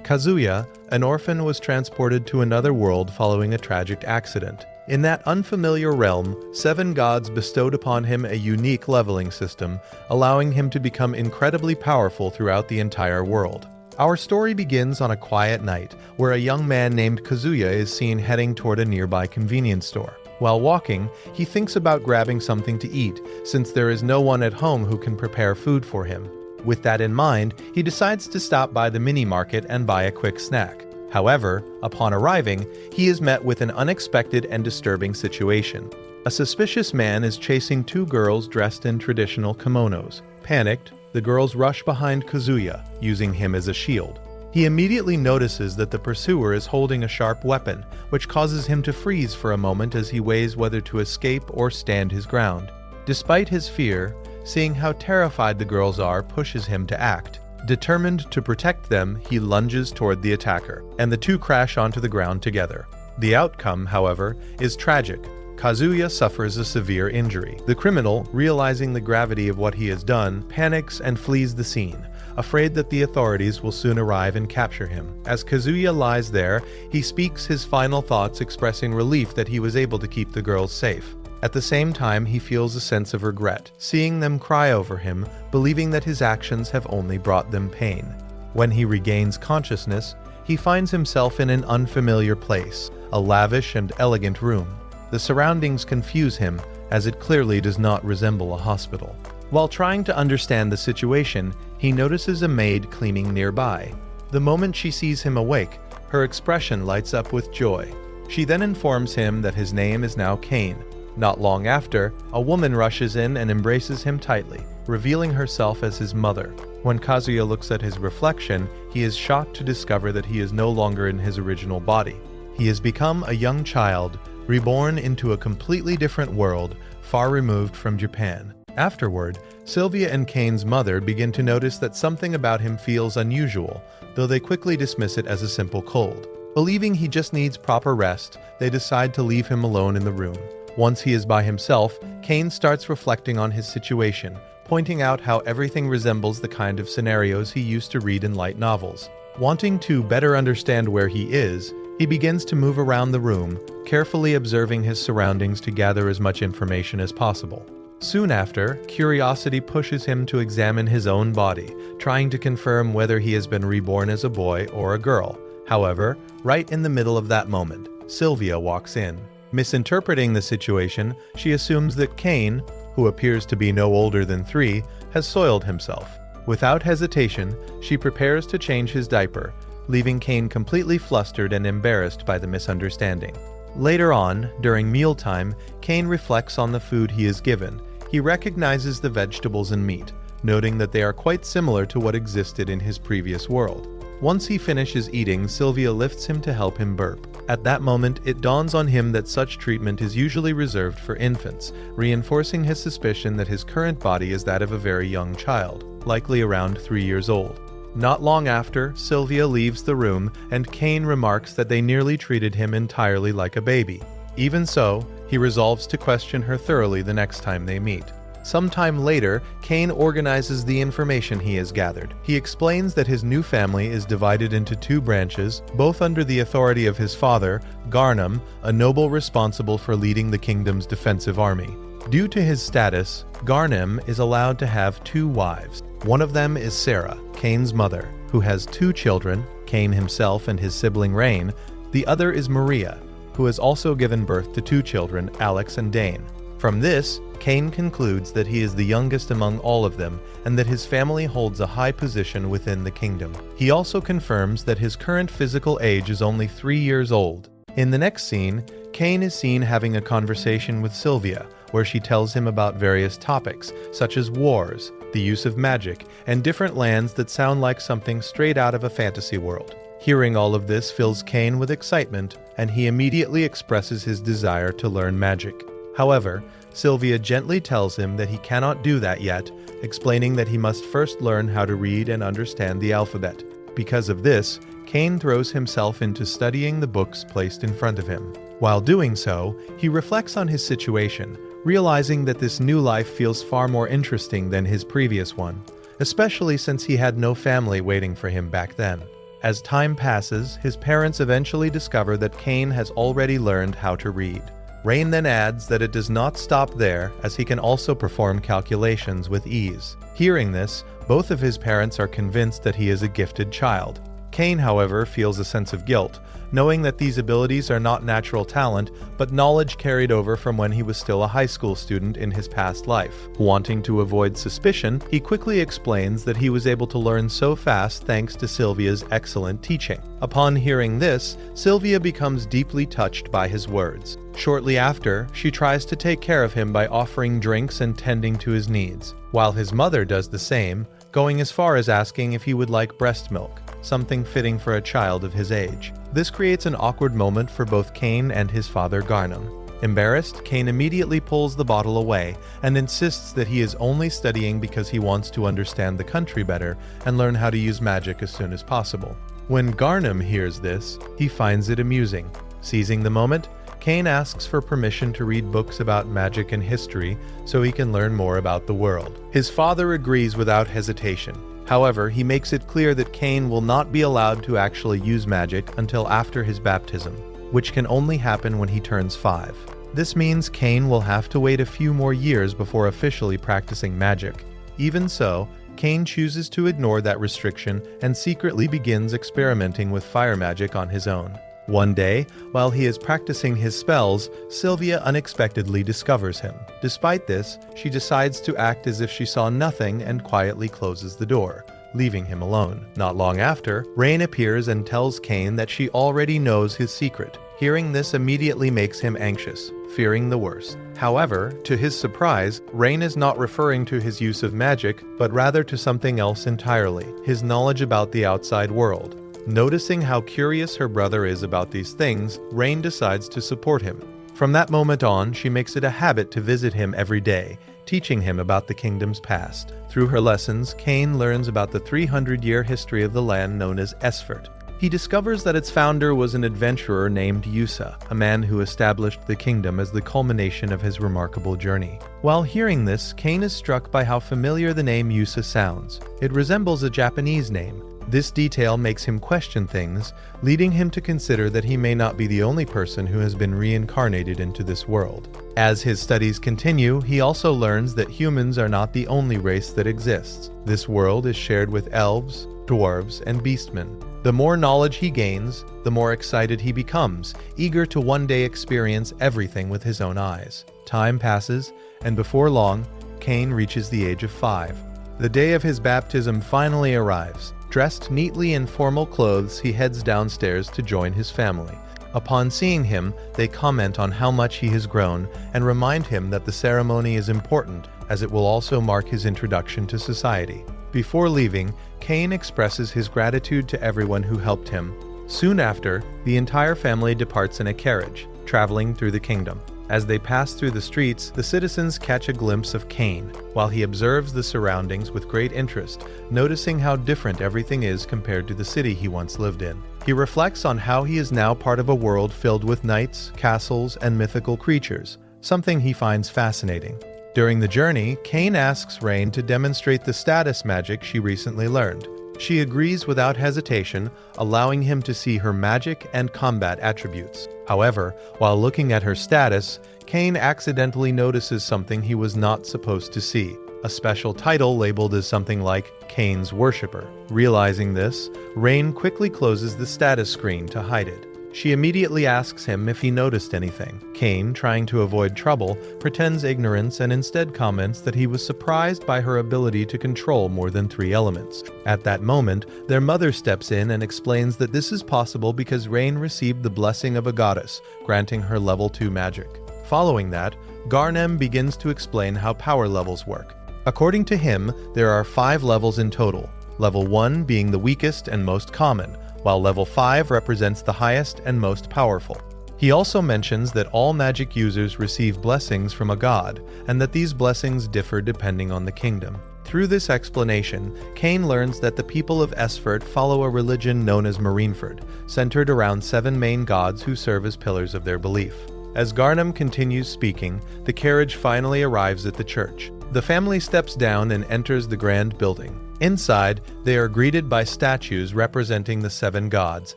Kazuya, an orphan, was transported to another world following a tragic accident. In that unfamiliar realm, 7 gods bestowed upon him a unique leveling system, allowing him to become incredibly powerful throughout the entire world. Our story begins on a quiet night, where a young man named Kazuya is seen heading toward a nearby convenience store. While walking, he thinks about grabbing something to eat, since there is no one at home who can prepare food for him. With that in mind, he decides to stop by the mini-market and buy a quick snack. However, upon arriving, he is met with an unexpected and disturbing situation. A suspicious man is chasing 2 girls dressed in traditional kimonos. Panicked, the girls rush behind Kazuya, using him as a shield. He immediately notices that the pursuer is holding a sharp weapon, which causes him to freeze for a moment as he weighs whether to escape or stand his ground. Despite his fear, seeing how terrified the girls are pushes him to act. Determined to protect them, he lunges toward the attacker, and the 2 crash onto the ground together. The outcome, however, is tragic. Kazuya suffers a severe injury. The criminal, realizing the gravity of what he has done, panics and flees the scene, afraid that the authorities will soon arrive and capture him. As Kazuya lies there, he speaks his final thoughts, expressing relief that he was able to keep the girls safe. At the same time, he feels a sense of regret, seeing them cry over him, believing that his actions have only brought them pain. When he regains consciousness, he finds himself in an unfamiliar place, a lavish and elegant room. The surroundings confuse him, as it clearly does not resemble a hospital. While trying to understand the situation, he notices a maid cleaning nearby. The moment she sees him awake, her expression lights up with joy. She then informs him that his name is now Kane. Not long after, a woman rushes in and embraces him tightly, revealing herself as his mother. When Kazuya looks at his reflection, he is shocked to discover that he is no longer in his original body. He has become a young child, reborn into a completely different world, far removed from Japan. Afterward, Sylvia and Kane's mother begin to notice that something about him feels unusual, though they quickly dismiss it as a simple cold. Believing he just needs proper rest, they decide to leave him alone in the room. Once he is by himself, Kane starts reflecting on his situation, pointing out how everything resembles the kind of scenarios he used to read in light novels. Wanting to better understand where he is, he begins to move around the room, carefully observing his surroundings to gather as much information as possible. Soon after, curiosity pushes him to examine his own body, trying to confirm whether he has been reborn as a boy or a girl. However, right in the middle of that moment, Sylvia walks in. Misinterpreting the situation, she assumes that Kane, who appears to be no older than 3, has soiled himself. Without hesitation, she prepares to change his diaper, leaving Kane completely flustered and embarrassed by the misunderstanding. Later on, during mealtime, Kane reflects on the food he is given. He recognizes the vegetables and meat, noting that they are quite similar to what existed in his previous world. Once he finishes eating, Sylvia lifts him to help him burp. At that moment, it dawns on him that such treatment is usually reserved for infants, reinforcing his suspicion that his current body is that of a very young child, likely around 3 years old. Not long after, Sylvia leaves the room, and Kane remarks that they nearly treated him entirely like a baby. Even so, he resolves to question her thoroughly the next time they meet. Sometime later, Kane organizes the information he has gathered. He explains that his new family is divided into 2 branches, both under the authority of his father, Garnham, a noble responsible for leading the kingdom's defensive army. Due to his status, Garnham is allowed to have 2 wives. One of them is Sarah, Kane's mother, who has 2 children, Kane himself and his sibling Rain. The other is Maria, who has also given birth to 2 children, Alex and Dane. From this, Kane concludes that he is the youngest among all of them and that his family holds a high position within the kingdom. He also confirms that his current physical age is only 3 years old. In the next scene, Kane is seen having a conversation with Sylvia, where she tells him about various topics, such as wars, the use of magic, and different lands that sound like something straight out of a fantasy world. Hearing all of this fills Kane with excitement, and he immediately expresses his desire to learn magic. However, Sylvia gently tells him that he cannot do that yet, explaining that he must first learn how to read and understand the alphabet. Because of this, Kane throws himself into studying the books placed in front of him. While doing so, he reflects on his situation, realizing that this new life feels far more interesting than his previous one, especially since he had no family waiting for him back then. As time passes, his parents eventually discover that Cain has already learned how to read. Rain then adds that it does not stop there, as he can also perform calculations with ease. Hearing this, both of his parents are convinced that he is a gifted child. Cain, however, feels a sense of guilt, knowing that these abilities are not natural talent, but knowledge carried over from when he was still a high school student in his past life. Wanting to avoid suspicion, he quickly explains that he was able to learn so fast thanks to Sylvia's excellent teaching. Upon hearing this, Sylvia becomes deeply touched by his words. Shortly after, she tries to take care of him by offering drinks and tending to his needs, while his mother does the same, going as far as asking if he would like breast milk, something fitting for a child of his age. This creates an awkward moment for both Cain and his father Garnham. Embarrassed, Cain immediately pulls the bottle away and insists that he is only studying because he wants to understand the country better and learn how to use magic as soon as possible. When Garnham hears this, he finds it amusing. Seizing the moment, Cain asks for permission to read books about magic and history so he can learn more about the world. His father agrees without hesitation. However, he makes it clear that Cain will not be allowed to actually use magic until after his baptism, which can only happen when he turns 5. This means Cain will have to wait a few more years before officially practicing magic. Even so, Cain chooses to ignore that restriction and secretly begins experimenting with fire magic on his own. One day, while he is practicing his spells, Sylvia unexpectedly discovers him. Despite this, she decides to act as if she saw nothing and quietly closes the door, leaving him alone. Not long after, Rain appears and tells Cain that she already knows his secret. Hearing this immediately makes him anxious, fearing the worst. However, to his surprise, Rain is not referring to his use of magic, but rather to something else entirely, his knowledge about the outside world. Noticing how curious her brother is about these things, Rain decides to support him. From that moment on, she makes it a habit to visit him every day, teaching him about the kingdom's past. Through her lessons, Cain learns about the 300-year history of the land known as Esfert. He discovers that its founder was an adventurer named Yusa, a man who established the kingdom as the culmination of his remarkable journey. While hearing this, Cain is struck by how familiar the name Yusa sounds. It resembles a Japanese name. This detail makes him question things, leading him to consider that he may not be the only person who has been reincarnated into this world. As his studies continue, he also learns that humans are not the only race that exists. This world is shared with elves, dwarves, and beastmen. The more knowledge he gains, the more excited he becomes, eager to one day experience everything with his own eyes. Time passes, and before long, Cain reaches the age of 5. The day of his baptism finally arrives. Dressed neatly in formal clothes, he heads downstairs to join his family. Upon seeing him, they comment on how much he has grown and remind him that the ceremony is important, as it will also mark his introduction to society. Before leaving, Cain expresses his gratitude to everyone who helped him. Soon after, the entire family departs in a carriage, traveling through the kingdom. As they pass through the streets, the citizens catch a glimpse of Cain, while he observes the surroundings with great interest, noticing how different everything is compared to the city he once lived in. He reflects on how he is now part of a world filled with knights, castles, and mythical creatures, something he finds fascinating. During the journey, Cain asks Rain to demonstrate the status magic she recently learned. She agrees without hesitation, allowing him to see her magic and combat attributes. However, while looking at her status, Cain accidentally notices something he was not supposed to see, a special title labeled as something like Cain's Worshipper. Realizing this, Rain quickly closes the status screen to hide it. She immediately asks him if he noticed anything. Cain, trying to avoid trouble, pretends ignorance and instead comments that he was surprised by her ability to control more than 3 elements. At that moment, their mother steps in and explains that this is possible because Rain received the blessing of a goddess, granting her level 2 magic. Following that, Garnham begins to explain how power levels work. According to him, there are 5 levels in total, level 1 being the weakest and most common, while level 5 represents the highest and most powerful. He also mentions that all magic users receive blessings from a god, and that these blessings differ depending on the kingdom. Through this explanation, Cain learns that the people of Esfert follow a religion known as Marineford, centered around 7 main gods who serve as pillars of their belief. As Garnham continues speaking, the carriage finally arrives at the church. The family steps down and enters the grand building. Inside, they are greeted by statues representing the 7 gods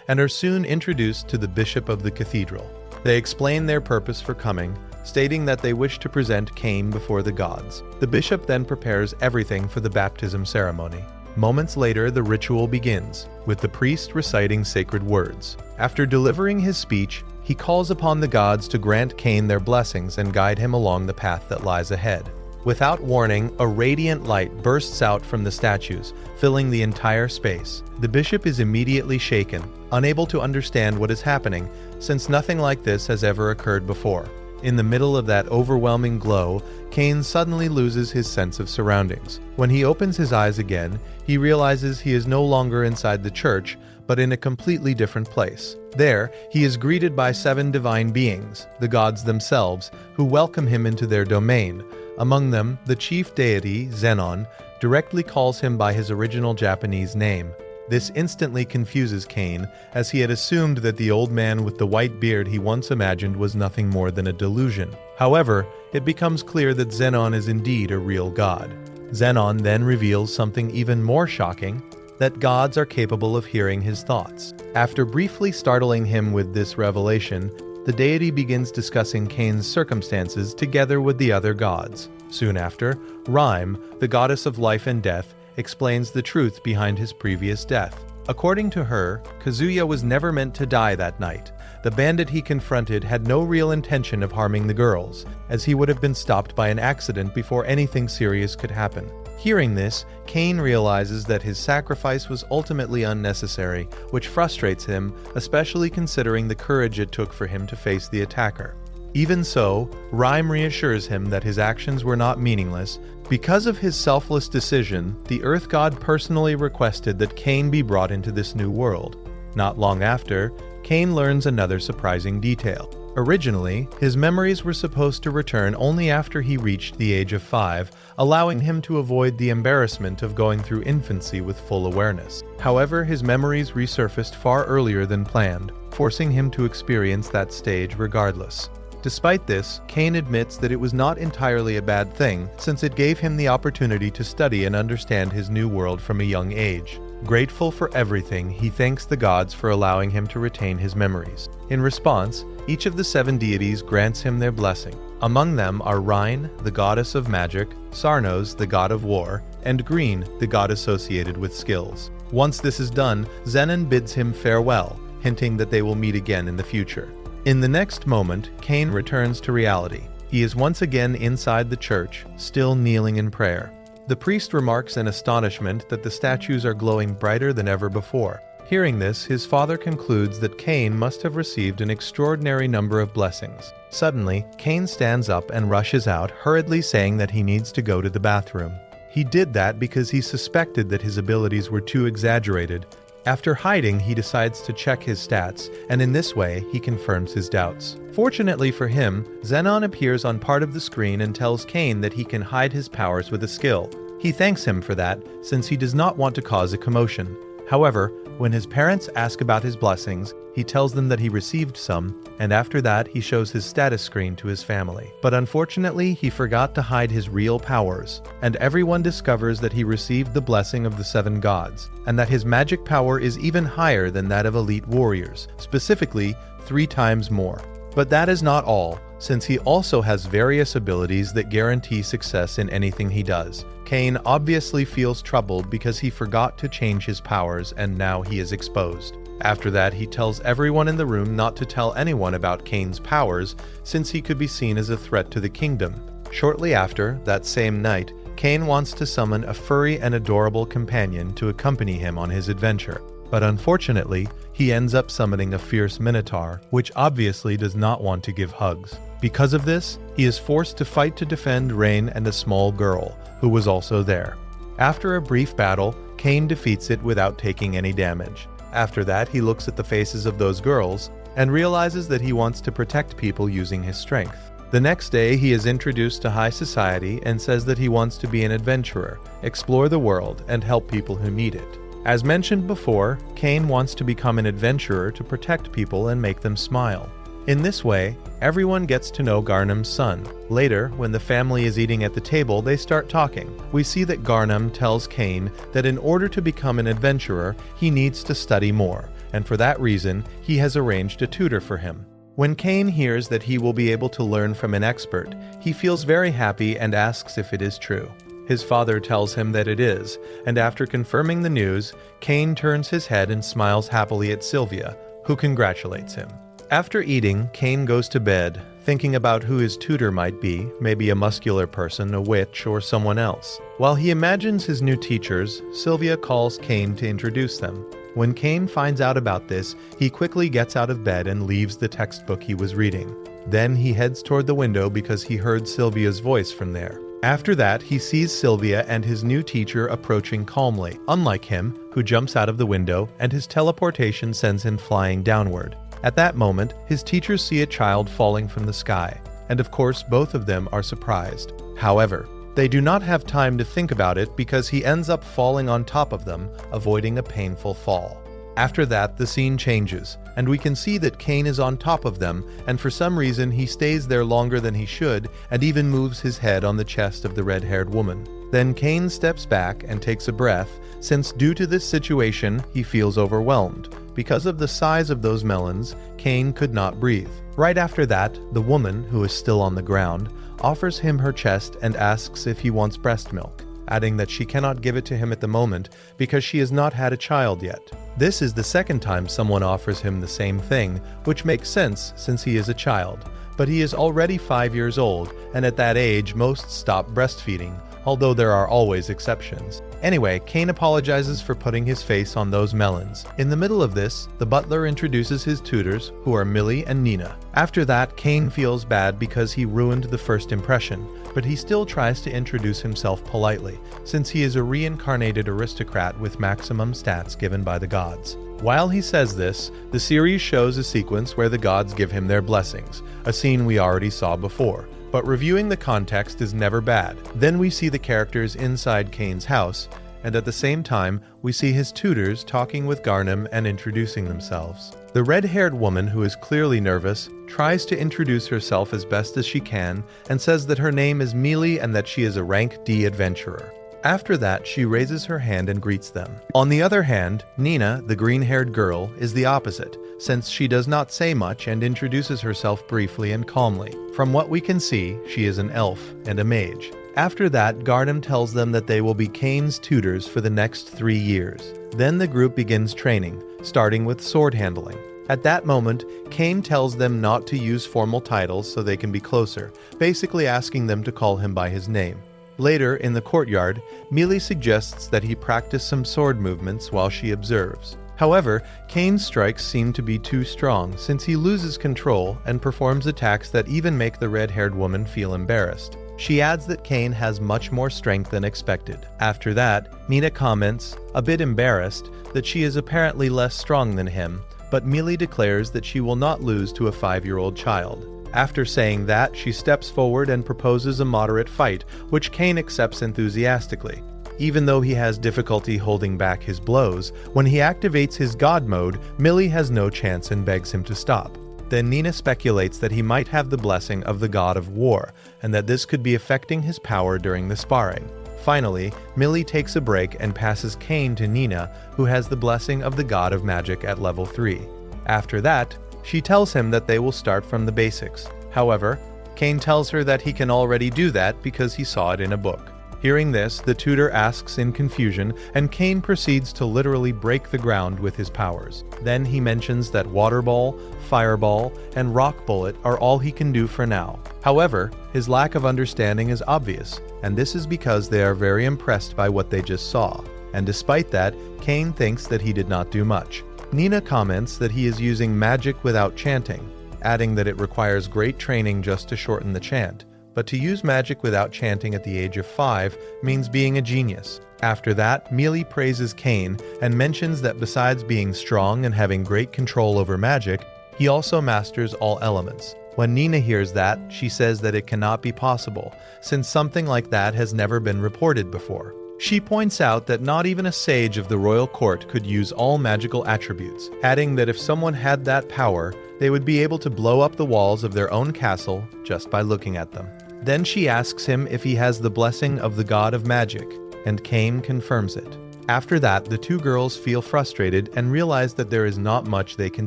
and are soon introduced to the bishop of the cathedral. They explain their purpose for coming, stating that they wish to present Cain before the gods. The bishop then prepares everything for the baptism ceremony. Moments later, the ritual begins, with the priest reciting sacred words. After delivering his speech, he calls upon the gods to grant Cain their blessings and guide him along the path that lies ahead. Without warning, a radiant light bursts out from the statues, filling the entire space. The bishop is immediately shaken, unable to understand what is happening, since nothing like this has ever occurred before. In the middle of that overwhelming glow, Cain suddenly loses his sense of surroundings. When he opens his eyes again, he realizes he is no longer inside the church, but in a completely different place. There, he is greeted by 7 divine beings, the gods themselves, who welcome him into their domain. Among them, the chief deity, Zenon, directly calls him by his original Japanese name. This instantly confuses Cain, as he had assumed that the old man with the white beard he once imagined was nothing more than a delusion. However, it becomes clear that Zenon is indeed a real god. Zenon then reveals something even more shocking, that gods are capable of hearing his thoughts. After briefly startling him with this revelation, the deity begins discussing Cain's circumstances together with the other gods. Soon after, Rime, the goddess of life and death, explains the truth behind his previous death. According to her, Kazuya was never meant to die that night. The bandit he confronted had no real intention of harming the girls, as he would have been stopped by an accident before anything serious could happen. Hearing this, Cain realizes that his sacrifice was ultimately unnecessary, which frustrates him, especially considering the courage it took for him to face the attacker. Even so, Rime reassures him that his actions were not meaningless. Because of his selfless decision, the Earth God personally requested that Cain be brought into this new world. Not long after, Cain learns another surprising detail. Originally, his memories were supposed to return only after he reached the age of 5, allowing him to avoid the embarrassment of going through infancy with full awareness. However, his memories resurfaced far earlier than planned, forcing him to experience that stage regardless. Despite this, Cain admits that it was not entirely a bad thing, since it gave him the opportunity to study and understand his new world from a young age. Grateful for everything, he thanks the gods for allowing him to retain his memories. In response, each of the 7 deities grants him their blessing. Among them are Rhine, the goddess of magic, Sarnos, the god of war, and Green, the god associated with skills. Once this is done, Zenon bids him farewell, hinting that they will meet again in the future. In the next moment, Cain returns to reality. He is once again inside the church, still kneeling in prayer. The priest remarks in astonishment that the statues are glowing brighter than ever before. Hearing this, his father concludes that Cain must have received an extraordinary number of blessings. Suddenly, Cain stands up and rushes out, hurriedly saying that he needs to go to the bathroom. He did that because he suspected that his abilities were too exaggerated. After hiding, he decides to check his stats, and in this way, he confirms his doubts. Fortunately for him, Zenon appears on part of the screen and tells Cain that he can hide his powers with a skill. He thanks him for that, since he does not want to cause a commotion. However, when his parents ask about his blessings, he tells them that he received some, and after that he shows his status screen to his family. But unfortunately, he forgot to hide his real powers, and everyone discovers that he received the blessing of the 7 gods, and that his magic power is even higher than that of elite warriors, specifically 3 times more. But that is not all, since he also has various abilities that guarantee success in anything he does. Cain obviously feels troubled because he forgot to change his powers and now he is exposed. After that, he tells everyone in the room not to tell anyone about Cain's powers, since he could be seen as a threat to the kingdom. Shortly after, that same night, Cain wants to summon a furry and adorable companion to accompany him on his adventure. But unfortunately, he ends up summoning a fierce minotaur, which obviously does not want to give hugs. Because of this, he is forced to fight to defend Rain and a small girl, who was also there. After a brief battle, Cain defeats it without taking any damage. After that, he looks at the faces of those girls and realizes that he wants to protect people using his strength. The next day, he is introduced to high society and says that he wants to be an adventurer, explore the world, and help people who need it. As mentioned before, Cain wants to become an adventurer to protect people and make them smile. In this way, everyone gets to know Garnham's son. Later, when the family is eating at the table, they start talking. We see that Garnham tells Cain that in order to become an adventurer, he needs to study more, and for that reason, he has arranged a tutor for him. When Cain hears that he will be able to learn from an expert, he feels very happy and asks if it is true. His father tells him that it is, and after confirming the news, Cain turns his head and smiles happily at Sylvia, who congratulates him. After eating, Cain goes to bed, thinking about who his tutor might be, maybe a muscular person, a witch, or someone else. While he imagines his new teachers, Sylvia calls Cain to introduce them. When Cain finds out about this, he quickly gets out of bed and leaves the textbook he was reading. Then he heads toward the window because he heard Sylvia's voice from there. After that, he sees Sylvia and his new teacher approaching calmly, unlike him, who jumps out of the window, and his teleportation sends him flying downward. At that moment, his teachers see a child falling from the sky, and of course both of them are surprised. However, they do not have time to think about it because he ends up falling on top of them, avoiding a painful fall. After that, the scene changes, and we can see that Cain is on top of them, and for some reason he stays there longer than he should, and even moves his head on the chest of the red-haired woman. Then Cain steps back and takes a breath, since due to this situation, he feels overwhelmed. Because of the size of those melons, Cain could not breathe. Right after that, the woman, who is still on the ground, offers him her chest and asks if he wants breast milk, adding that she cannot give it to him at the moment because she has not had a child yet. This is the second time someone offers him the same thing, which makes sense since he is a child. But he is already 5 years old, and at that age most stop breastfeeding, although there are always exceptions. Anyway, Cain apologizes for putting his face on those melons. In the middle of this, the butler introduces his tutors, who are Millie and Nina. After that, Cain feels bad because he ruined the first impression, but he still tries to introduce himself politely, since he is a reincarnated aristocrat with maximum stats given by the gods. While he says this, the series shows a sequence where the gods give him their blessings, a scene we already saw before. But reviewing the context is never bad. Then we see the characters inside Cain's house, and at the same time, we see his tutors talking with Garnham and introducing themselves. The red-haired woman, who is clearly nervous, tries to introduce herself as best as she can and says that her name is Mealy and that she is a rank D adventurer. After that, she raises her hand and greets them. On the other hand, Nina, the green-haired girl, is the opposite, since she does not say much and introduces herself briefly and calmly. From what we can see, she is an elf and a mage. After that, Garnham tells them that they will be Cain's tutors for the next 3 years. Then the group begins training, starting with sword handling. At that moment, Cain tells them not to use formal titles so they can be closer, basically asking them to call him by his name. Later, in the courtyard, Mealy suggests that he practice some sword movements while she observes. However, Cain's strikes seem to be too strong since he loses control and performs attacks that even make the red-haired woman feel embarrassed. She adds that Cain has much more strength than expected. After that, Nina comments, a bit embarrassed, that she is apparently less strong than him, but Mealy declares that she will not lose to a 5-year-old child. After saying that, she steps forward and proposes a moderate fight, which Cain accepts enthusiastically. Even though he has difficulty holding back his blows, when he activates his god mode, Millie has no chance and begs him to stop. Then Nina speculates that he might have the blessing of the god of war, and that this could be affecting his power during the sparring. Finally, Millie takes a break and passes Cain to Nina, who has the blessing of the god of magic at level 3. After that, she tells him that they will start from the basics. However, Cain tells her that he can already do that because he saw it in a book. Hearing this, the tutor asks in confusion, and Cain proceeds to literally break the ground with his powers. Then he mentions that Water Ball, Fireball, and Rock Bullet are all he can do for now. However, his lack of understanding is obvious, and this is because they are very impressed by what they just saw. And despite that, Cain thinks that he did not do much. Nina comments that he is using magic without chanting, adding that it requires great training just to shorten the chant. But to use magic without chanting at the age of 5 means being a genius. After that, Mealy praises Cain and mentions that besides being strong and having great control over magic, he also masters all elements. When Nina hears that, she says that it cannot be possible, since something like that has never been reported before. She points out that not even a sage of the royal court could use all magical attributes, adding that if someone had that power, they would be able to blow up the walls of their own castle just by looking at them. Then she asks him if he has the blessing of the god of magic, and Cain confirms it. After that, the two girls feel frustrated and realize that there is not much they can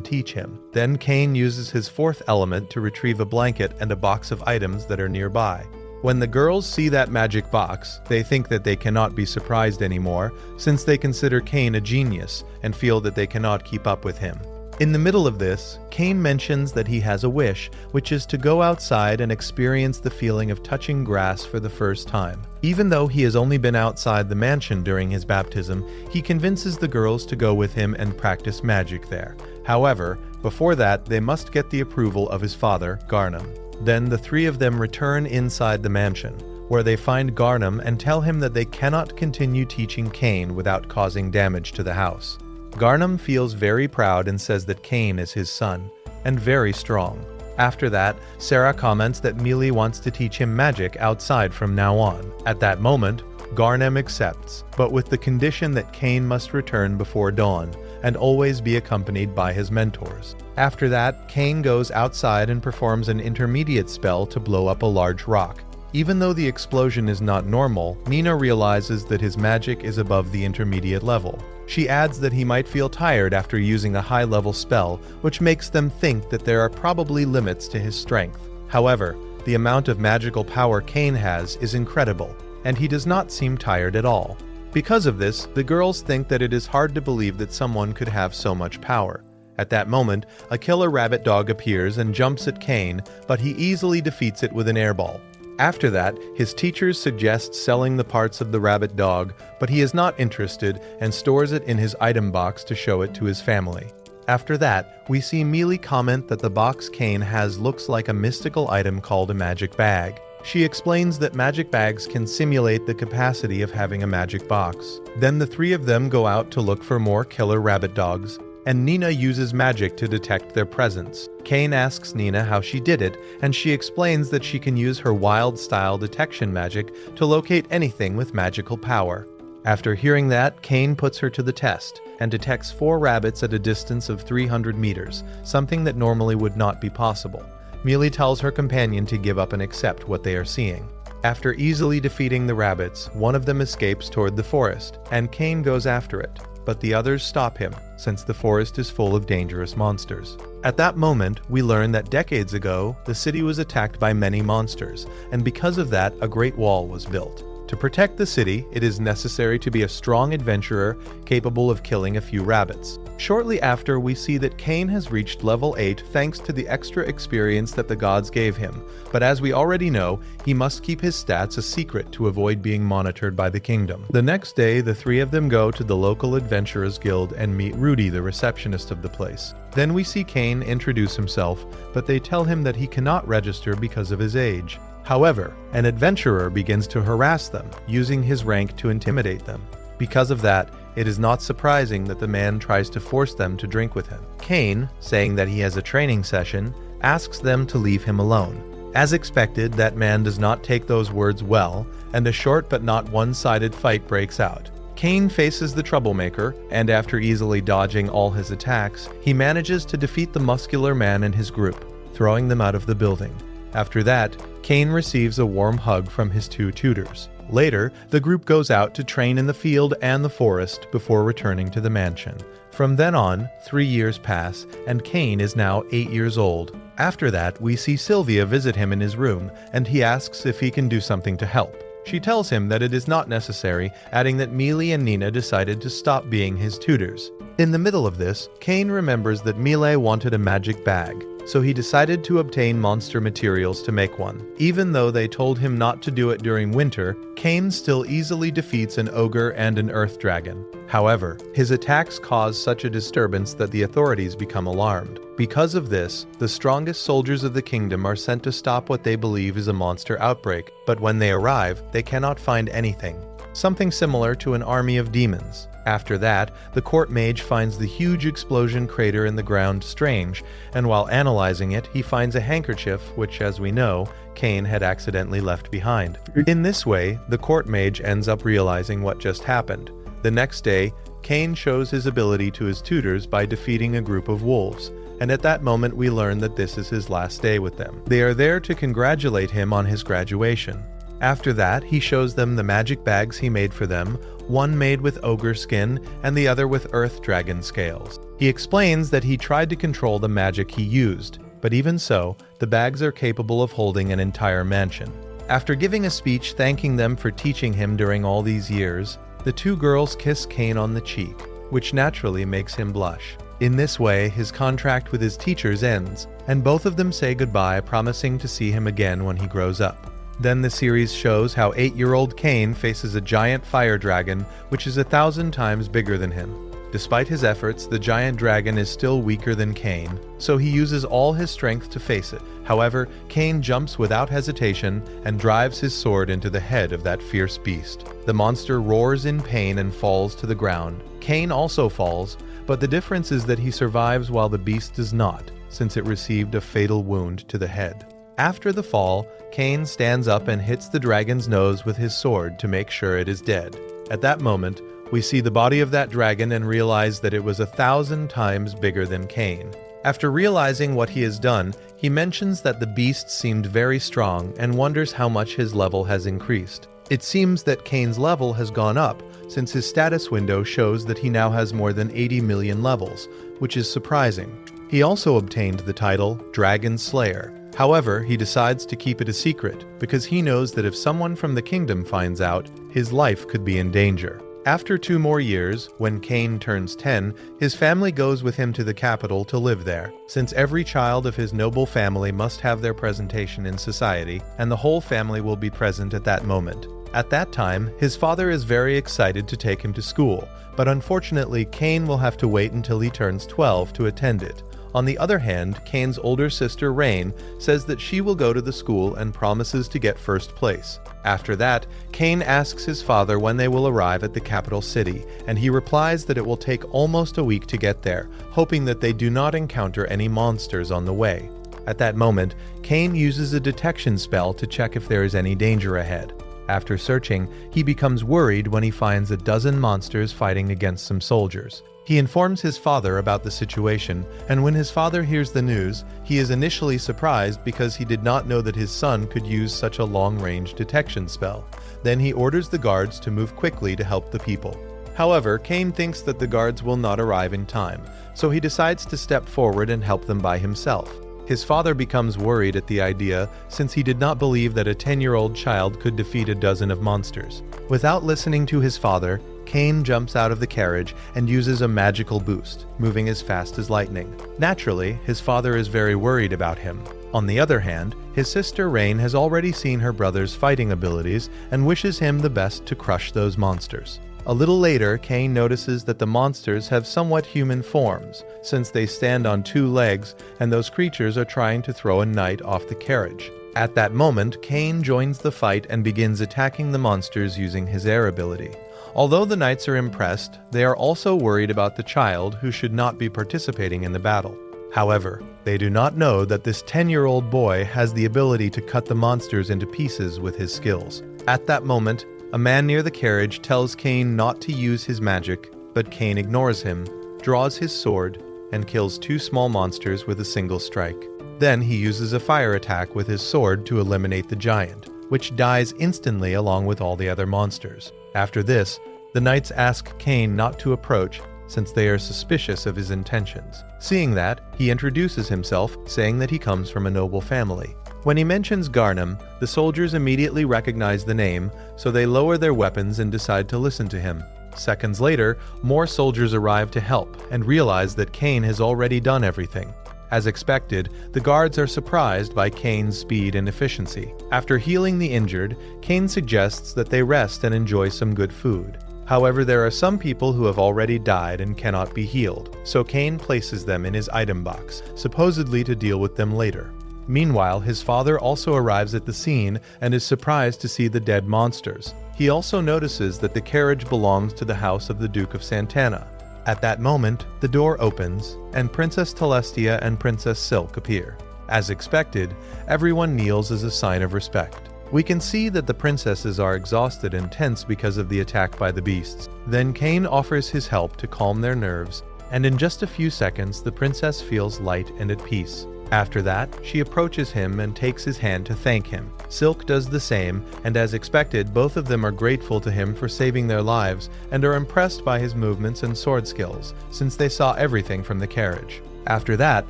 teach him. Then Cain uses his fourth element to retrieve a blanket and a box of items that are nearby. When the girls see that magic box, they think that they cannot be surprised anymore, since they consider Cain a genius and feel that they cannot keep up with him. In the middle of this, Cain mentions that he has a wish, which is to go outside and experience the feeling of touching grass for the first time. Even though he has only been outside the mansion during his baptism, he convinces the girls to go with him and practice magic there. However, before that, they must get the approval of his father, Garnham. Then the three of them return inside the mansion, where they find Garnham and tell him that they cannot continue teaching Cain without causing damage to the house. Garnham feels very proud and says that Cain is his son, and very strong. After that, Sarah comments that Mealy wants to teach him magic outside from now on. At that moment, Garnham accepts, but with the condition that Cain must return before dawn, and always be accompanied by his mentors. After that, Cain goes outside and performs an intermediate spell to blow up a large rock. Even though the explosion is not normal, Nina realizes that his magic is above the intermediate level. She adds that he might feel tired after using a high-level spell, which makes them think that there are probably limits to his strength. However, the amount of magical power Cain has is incredible, and he does not seem tired at all. Because of this, the girls think that it is hard to believe that someone could have so much power. At that moment, a killer rabbit dog appears and jumps at Cain, but he easily defeats it with an airball. After that, his teachers suggest selling the parts of the rabbit dog, but he is not interested and stores it in his item box to show it to his family. After that, we see Mealy comment that the box Cain has looks like a mystical item called a magic bag. She explains that magic bags can simulate the capacity of having a magic box. Then the three of them go out to look for more killer rabbit dogs, and Nina uses magic to detect their presence. Cain asks Nina how she did it, and she explains that she can use her wild-style detection magic to locate anything with magical power. After hearing that, Cain puts her to the test, and detects 4 rabbits at a distance of 300 meters, something that normally would not be possible. Mealy tells her companion to give up and accept what they are seeing. After easily defeating the rabbits, one of them escapes toward the forest, and Cain goes after it. But the others stop him, since the forest is full of dangerous monsters. At that moment, we learn that decades ago, the city was attacked by many monsters, and because of that, a great wall was built. To protect the city, it is necessary to be a strong adventurer capable of killing a few rabbits. Shortly after, we see that Cain has reached level 8 thanks to the extra experience that the gods gave him, but as we already know, he must keep his stats a secret to avoid being monitored by the kingdom. The next day, the three of them go to the local adventurers guild and meet Rudy, the receptionist of the place. Then we see Cain introduce himself, but they tell him that he cannot register because of his age. However, an adventurer begins to harass them, using his rank to intimidate them. Because of that, it is not surprising that the man tries to force them to drink with him. Cain, saying that he has a training session, asks them to leave him alone. As expected, that man does not take those words well, and a short but not one-sided fight breaks out. Cain faces the troublemaker, and after easily dodging all his attacks, he manages to defeat the muscular man and his group, throwing them out of the building. After that, Cain receives a warm hug from his 2 tutors. Later, the group goes out to train in the field and the forest before returning to the mansion. From then on, 3 years pass, and Cain is now 8 years old. After that, we see Sylvia visit him in his room, and he asks if he can do something to help. She tells him that it is not necessary, adding that Mealy and Nina decided to stop being his tutors. In the middle of this, Cain remembers that Mealy wanted a magic bag, so he decided to obtain monster materials to make one. Even though they told him not to do it during winter, Cain still easily defeats an ogre and an earth dragon. However, his attacks cause such a disturbance that the authorities become alarmed. Because of this, the strongest soldiers of the kingdom are sent to stop what they believe is a monster outbreak, but when they arrive, they cannot find anything. Something similar to an army of demons. After that, the court mage finds the huge explosion crater in the ground strange, and while analyzing it, he finds a handkerchief which, as we know, Cain had accidentally left behind. In this way, the court mage ends up realizing what just happened. The next day, Cain shows his ability to his tutors by defeating a group of wolves. and at that moment we learn that this is his last day with them. They are there to congratulate him on his graduation. After that, he shows them the magic bags he made for them, one made with ogre skin and the other with earth dragon scales. He explains that he tried to control the magic he used, but even so, the bags are capable of holding an entire mansion. After giving a speech thanking them for teaching him during all these years, the two girls kiss Cain on the cheek, which naturally makes him blush. In this way, his contract with his teachers ends, and both of them say goodbye, promising to see him again when he grows up. Then the series shows how 8-year-old Cain faces a giant fire dragon, which is 1,000 times bigger than him. Despite his efforts, the giant dragon is still weaker than Cain, so he uses all his strength to face it. However, Cain jumps without hesitation and drives his sword into the head of that fierce beast. The monster roars in pain and falls to the ground. Cain also falls, but the difference is that he survives while the beast does not, since it received a fatal wound to the head. After the fall, Cain stands up and hits the dragon's nose with his sword to make sure it is dead. At that moment, we see the body of that dragon and realize that it was 1,000 times bigger than Cain. After realizing what he has done, he mentions that the beast seemed very strong and wonders how much his level has increased. It seems that Cain's level has gone up, since his status window shows that he now has more than 80 million levels, which is surprising. He also obtained the title Dragon Slayer. However, he decides to keep it a secret, because he knows that if someone from the kingdom finds out, his life could be in danger. After 2 more years, when Cain turns 10, his family goes with him to the capital to live there, since every child of his noble family must have their presentation in society, and the whole family will be present at that moment. At that time, his father is very excited to take him to school, but unfortunately Cain will have to wait until he turns 12 to attend it. On the other hand, Cain's older sister Rain says that she will go to the school and promises to get first place. After that, Cain asks his father when they will arrive at the capital city, and he replies that it will take almost a week to get there, hoping that they do not encounter any monsters on the way. At that moment, Cain uses a detection spell to check if there is any danger ahead. After searching, he becomes worried when he finds a dozen monsters fighting against some soldiers. He informs his father about the situation, and when his father hears the news, he is initially surprised because he did not know that his son could use such a long-range detection spell. Then he orders the guards to move quickly to help the people. However, Cain thinks that the guards will not arrive in time, so he decides to step forward and help them by himself. His father becomes worried at the idea, since he did not believe that a 10-year-old child could defeat a dozen of monsters. Without listening to his father, Cain jumps out of the carriage and uses a magical boost, moving as fast as lightning. Naturally, his father is very worried about him. On the other hand, his sister Rain has already seen her brother's fighting abilities and wishes him the best to crush those monsters. A little later, Cain notices that the monsters have somewhat human forms, since they stand on 2 legs and those creatures are trying to throw a knight off the carriage. At that moment, Cain joins the fight and begins attacking the monsters using his air ability. Although the knights are impressed, they are also worried about the child who should not be participating in the battle. However, they do not know that this 10-year-old boy has the ability to cut the monsters into pieces with his skills. At that moment, a man near the carriage tells Cain not to use his magic, but Cain ignores him, draws his sword, and kills 2 small monsters with a single strike. Then he uses a fire attack with his sword to eliminate the giant, which dies instantly along with all the other monsters. After this, the knights ask Cain not to approach, since they are suspicious of his intentions. Seeing that, he introduces himself, saying that he comes from a noble family. When he mentions Garnham, the soldiers immediately recognize the name, so they lower their weapons and decide to listen to him. Seconds later, more soldiers arrive to help and realize that Cain has already done everything. As expected, the guards are surprised by Cain's speed and efficiency. After healing the injured, Cain suggests that they rest and enjoy some good food. However, there are some people who have already died and cannot be healed, so Cain places them in his item box, supposedly to deal with them later. Meanwhile, his father also arrives at the scene and is surprised to see the dead monsters. He also notices that the carriage belongs to the house of the Duke of Santana. At that moment, the door opens, and Princess Telestia and Princess Silk appear. As expected, everyone kneels as a sign of respect. We can see that the princesses are exhausted and tense because of the attack by the beasts. Then Cain offers his help to calm their nerves, and in just a few seconds the princess feels light and at peace. After that, she approaches him and takes his hand to thank him. Silk does the same, and as expected, both of them are grateful to him for saving their lives and are impressed by his movements and sword skills, since they saw everything from the carriage. After that,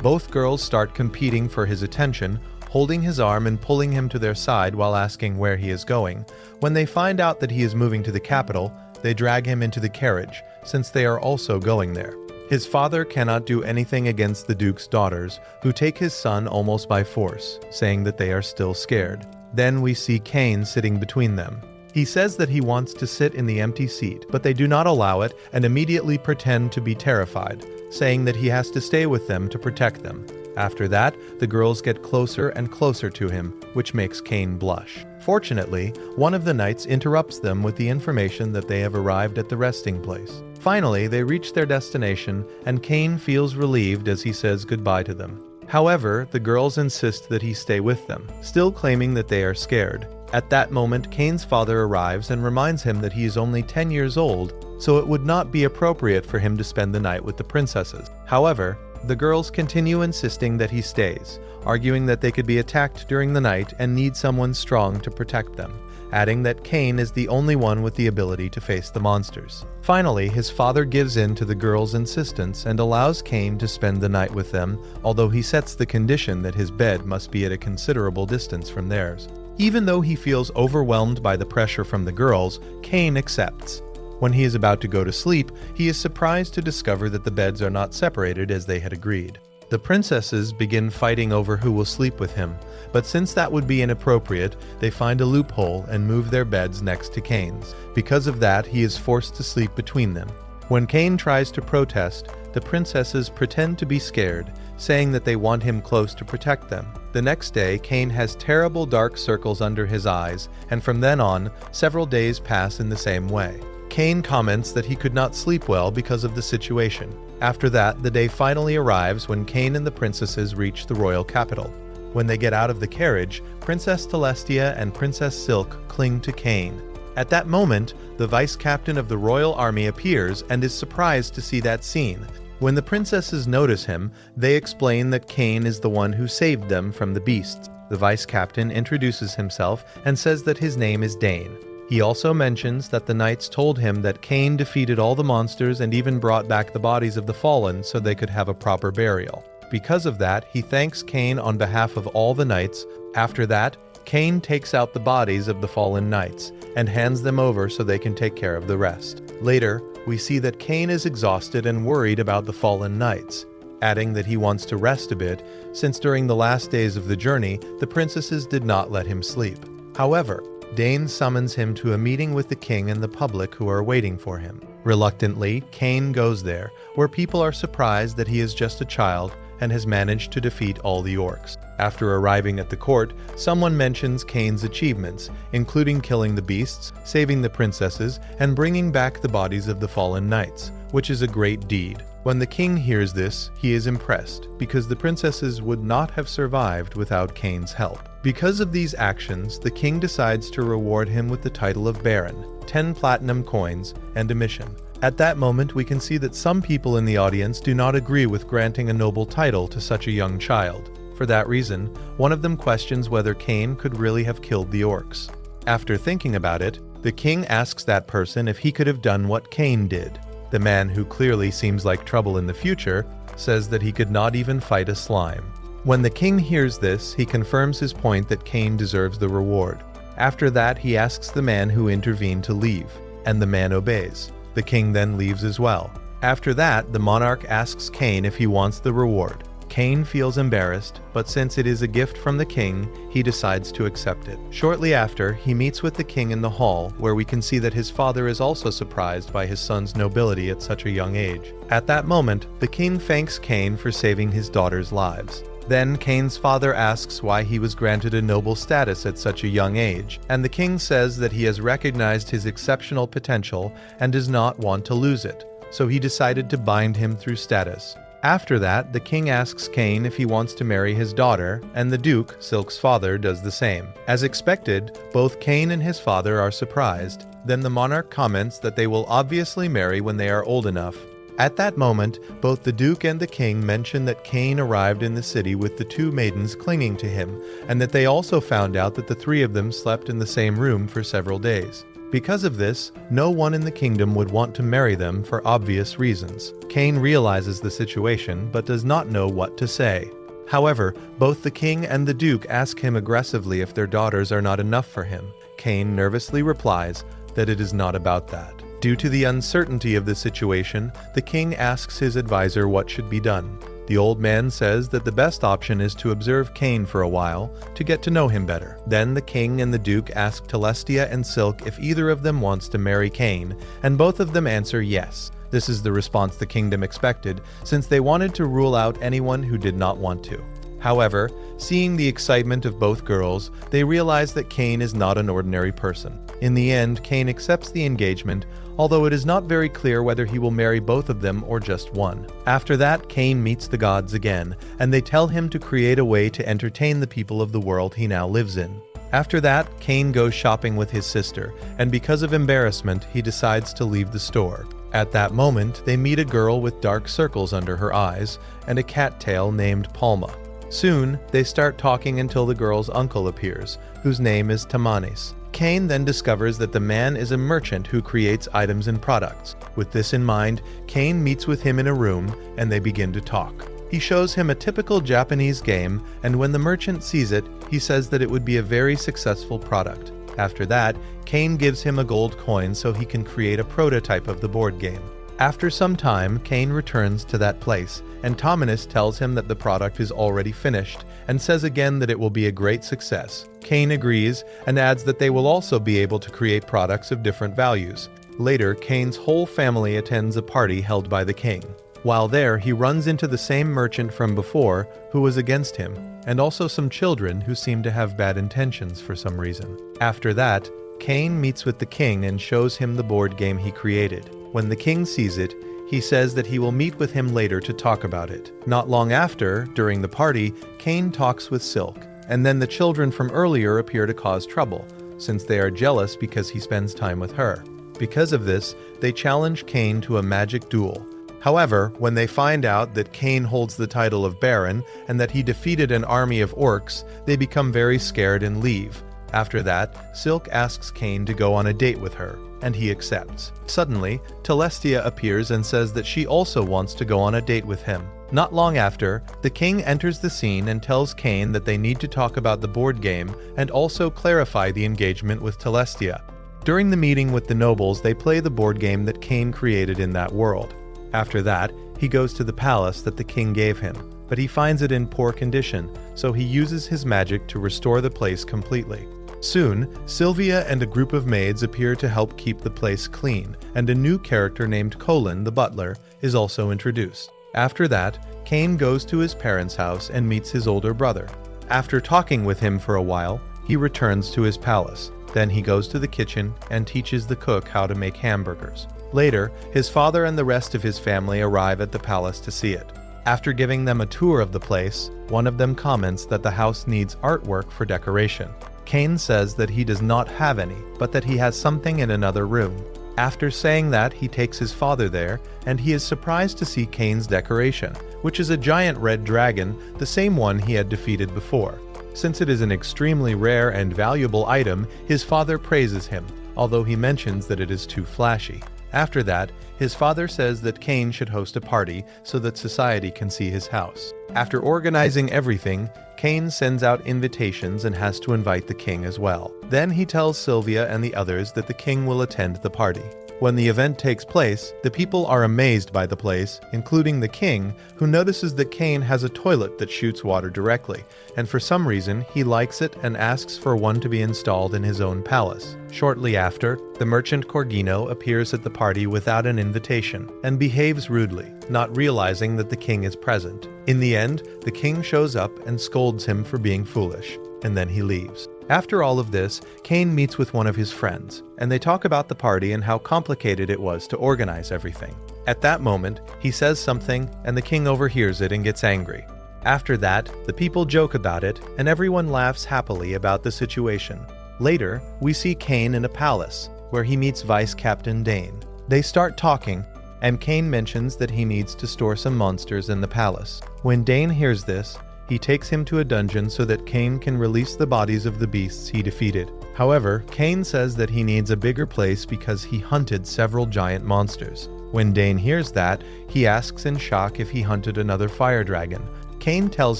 both girls start competing for his attention, holding his arm and pulling him to their side while asking where he is going. When they find out that he is moving to the capital, they drag him into the carriage, since they are also going there. His father cannot do anything against the Duke's daughters, who take his son almost by force, saying that they are still scared. Then we see Cain sitting between them. He says that he wants to sit in the empty seat, but they do not allow it and immediately pretend to be terrified, saying that he has to stay with them to protect them. After that, the girls get closer and closer to him, which makes Cain blush. Fortunately, one of the knights interrupts them with the information that they have arrived at the resting place. Finally, they reach their destination, and Cain feels relieved as he says goodbye to them. However, the girls insist that he stay with them, still claiming that they are scared. At that moment, Cain's father arrives and reminds him that he is only 10 years old, so it would not be appropriate for him to spend the night with the princesses. However, the girls continue insisting that he stays, arguing that they could be attacked during the night and need someone strong to protect them, adding that Cain is the only one with the ability to face the monsters. Finally, his father gives in to the girls' insistence and allows Cain to spend the night with them, although he sets the condition that his bed must be at a considerable distance from theirs. Even though he feels overwhelmed by the pressure from the girls, Cain accepts. When he is about to go to sleep, he is surprised to discover that the beds are not separated as they had agreed. The princesses begin fighting over who will sleep with him, but since that would be inappropriate, they find a loophole and move their beds next to Cain's. Because of that, he is forced to sleep between them. When Cain tries to protest, the princesses pretend to be scared, saying that they want him close to protect them. The next day, Cain has terrible dark circles under his eyes, and from then on, several days pass in the same way. Cain comments that he could not sleep well because of the situation. After that, the day finally arrives when Cain and the princesses reach the royal capital. When they get out of the carriage, Princess Celestia and Princess Silk cling to Cain. At that moment, the vice captain of the royal army appears and is surprised to see that scene. When the princesses notice him, they explain that Cain is the one who saved them from the beasts. The vice captain introduces himself and says that his name is Dane. He also mentions that the knights told him that Cain defeated all the monsters and even brought back the bodies of the fallen so they could have a proper burial. Because of that, he thanks Cain on behalf of all the knights. After that, Cain takes out the bodies of the fallen knights and hands them over so they can take care of the rest. Later, we see that Cain is exhausted and worried about the fallen knights, adding that he wants to rest a bit since during the last days of the journey, the princesses did not let him sleep. However, Dane summons him to a meeting with the king and the public who are waiting for him. Reluctantly, Cain goes there, where people are surprised that he is just a child and has managed to defeat all the orcs. After arriving at the court, someone mentions Cain's achievements, including killing the beasts, saving the princesses, and bringing back the bodies of the fallen knights, which is a great deed. When the king hears this, he is impressed, because the princesses would not have survived without Cain's help. Because of these actions, the king decides to reward him with the title of Baron, 10 platinum coins, and a mission. At that moment, we can see that some people in the audience do not agree with granting a noble title to such a young child. For that reason, one of them questions whether Cain could really have killed the orcs. After thinking about it, the king asks that person if he could have done what Cain did. The man, who clearly seems like trouble in the future, says that he could not even fight a slime. When the king hears this, he confirms his point that Cain deserves the reward. After that, he asks the man who intervened to leave, and the man obeys. The king then leaves as well. After that, the monarch asks Cain if he wants the reward. Cain feels embarrassed, but since it is a gift from the king, he decides to accept it. Shortly after, he meets with the king in the hall, where we can see that his father is also surprised by his son's nobility at such a young age. At that moment, the king thanks Cain for saving his daughter's lives. Then Cain's father asks why he was granted a noble status at such a young age, and the king says that he has recognized his exceptional potential and does not want to lose it, so he decided to bind him through status. After that, the king asks Cain if he wants to marry his daughter, and the duke, Silk's father, does the same. As expected, both Cain and his father are surprised. Then the monarch comments that they will obviously marry when they are old enough. At that moment, both the Duke and the King mention that Cain arrived in the city with the two maidens clinging to him, and that they also found out that the three of them slept in the same room for several days. Because of this, no one in the kingdom would want to marry them for obvious reasons. Cain realizes the situation, but does not know what to say. However, both the king and the duke ask him aggressively if their daughters are not enough for him. Cain nervously replies that it is not about that. Due to the uncertainty of the situation, the king asks his advisor what should be done. The old man says that the best option is to observe Cain for a while to get to know him better. Then the king and the duke ask Telestia and Silk if either of them wants to marry Cain, and both of them answer yes. This is the response the kingdom expected, since they wanted to rule out anyone who did not want to. However, seeing the excitement of both girls, they realize that Cain is not an ordinary person. In the end, Cain accepts the engagement, although it is not very clear whether he will marry both of them or just one. After that, Cain meets the gods again, and they tell him to create a way to entertain the people of the world he now lives in. After that, Cain goes shopping with his sister, and because of embarrassment, he decides to leave the store. At that moment, they meet a girl with dark circles under her eyes and a cattail named Palma. Soon, they start talking until the girl's uncle appears, whose name is Tamanis. Cain then discovers that the man is a merchant who creates items and products. With this in mind, Cain meets with him in a room, and they begin to talk. He shows him a typical Japanese game, and when the merchant sees it, he says that it would be a very successful product. After that, Cain gives him a gold coin so he can create a prototype of the board game. After some time, Cain returns to that place, and Tamanis tells him that the product is already finished, and says again that it will be a great success. Cain agrees, and adds that they will also be able to create products of different values. Later, Cain's whole family attends a party held by the king. While there, he runs into the same merchant from before, who was against him, and also some children who seem to have bad intentions for some reason. After that, Cain meets with the king and shows him the board game he created. When the king sees it, he says that he will meet with him later to talk about it. Not long after, during the party, Cain talks with Silk, and then the children from earlier appear to cause trouble, since they are jealous because he spends time with her. Because of this, they challenge Cain to a magic duel. However, when they find out that Cain holds the title of Baron and that he defeated an army of orcs, they become very scared and leave. After that, Silk asks Cain to go on a date with her, and he accepts. Suddenly, Telestia appears and says that she also wants to go on a date with him. Not long after, the king enters the scene and tells Cain that they need to talk about the board game and also clarify the engagement with Telestia. During the meeting with the nobles, they play the board game that Cain created in that world. After that, he goes to the palace that the king gave him, but he finds it in poor condition, so he uses his magic to restore the place completely. Soon, Sylvia and a group of maids appear to help keep the place clean, and a new character named Colin, the butler, is also introduced. After that, Cain goes to his parents' house and meets his older brother. After talking with him for a while, he returns to his palace. Then he goes to the kitchen and teaches the cook how to make hamburgers. Later, his father and the rest of his family arrive at the palace to see it. After giving them a tour of the place, one of them comments that the house needs artwork for decoration. Cain says that he does not have any, but that he has something in another room. After saying that, he takes his father there, and he is surprised to see Cain's decoration, which is a giant red dragon, the same one he had defeated before. Since it is an extremely rare and valuable item, his father praises him, although he mentions that it is too flashy. After that, his father says that Cain should host a party so that society can see his house. After organizing everything, Cain sends out invitations and has to invite the king as well. Then he tells Sylvia and the others that the king will attend the party. When the event takes place, the people are amazed by the place, including the king, who notices that Cain has a toilet that shoots water directly, and for some reason he likes it and asks for one to be installed in his own palace. Shortly after, the merchant Corgino appears at the party without an invitation, and behaves rudely, not realizing that the king is present. In the end, the king shows up and scolds him for being foolish, and then he leaves. After all of this, Cain meets with one of his friends, and they talk about the party and how complicated it was to organize everything. At that moment, he says something, and the king overhears it and gets angry. After that, the people joke about it, and everyone laughs happily about the situation. Later, we see Cain in a palace, where he meets Vice Captain Dane. They start talking, and Cain mentions that he needs to store some monsters in the palace. When Dane hears this, he takes him to a dungeon so that Cain can release the bodies of the beasts he defeated. However, Cain says that he needs a bigger place because he hunted several giant monsters. When Dane hears that, he asks in shock if he hunted another fire dragon. Cain tells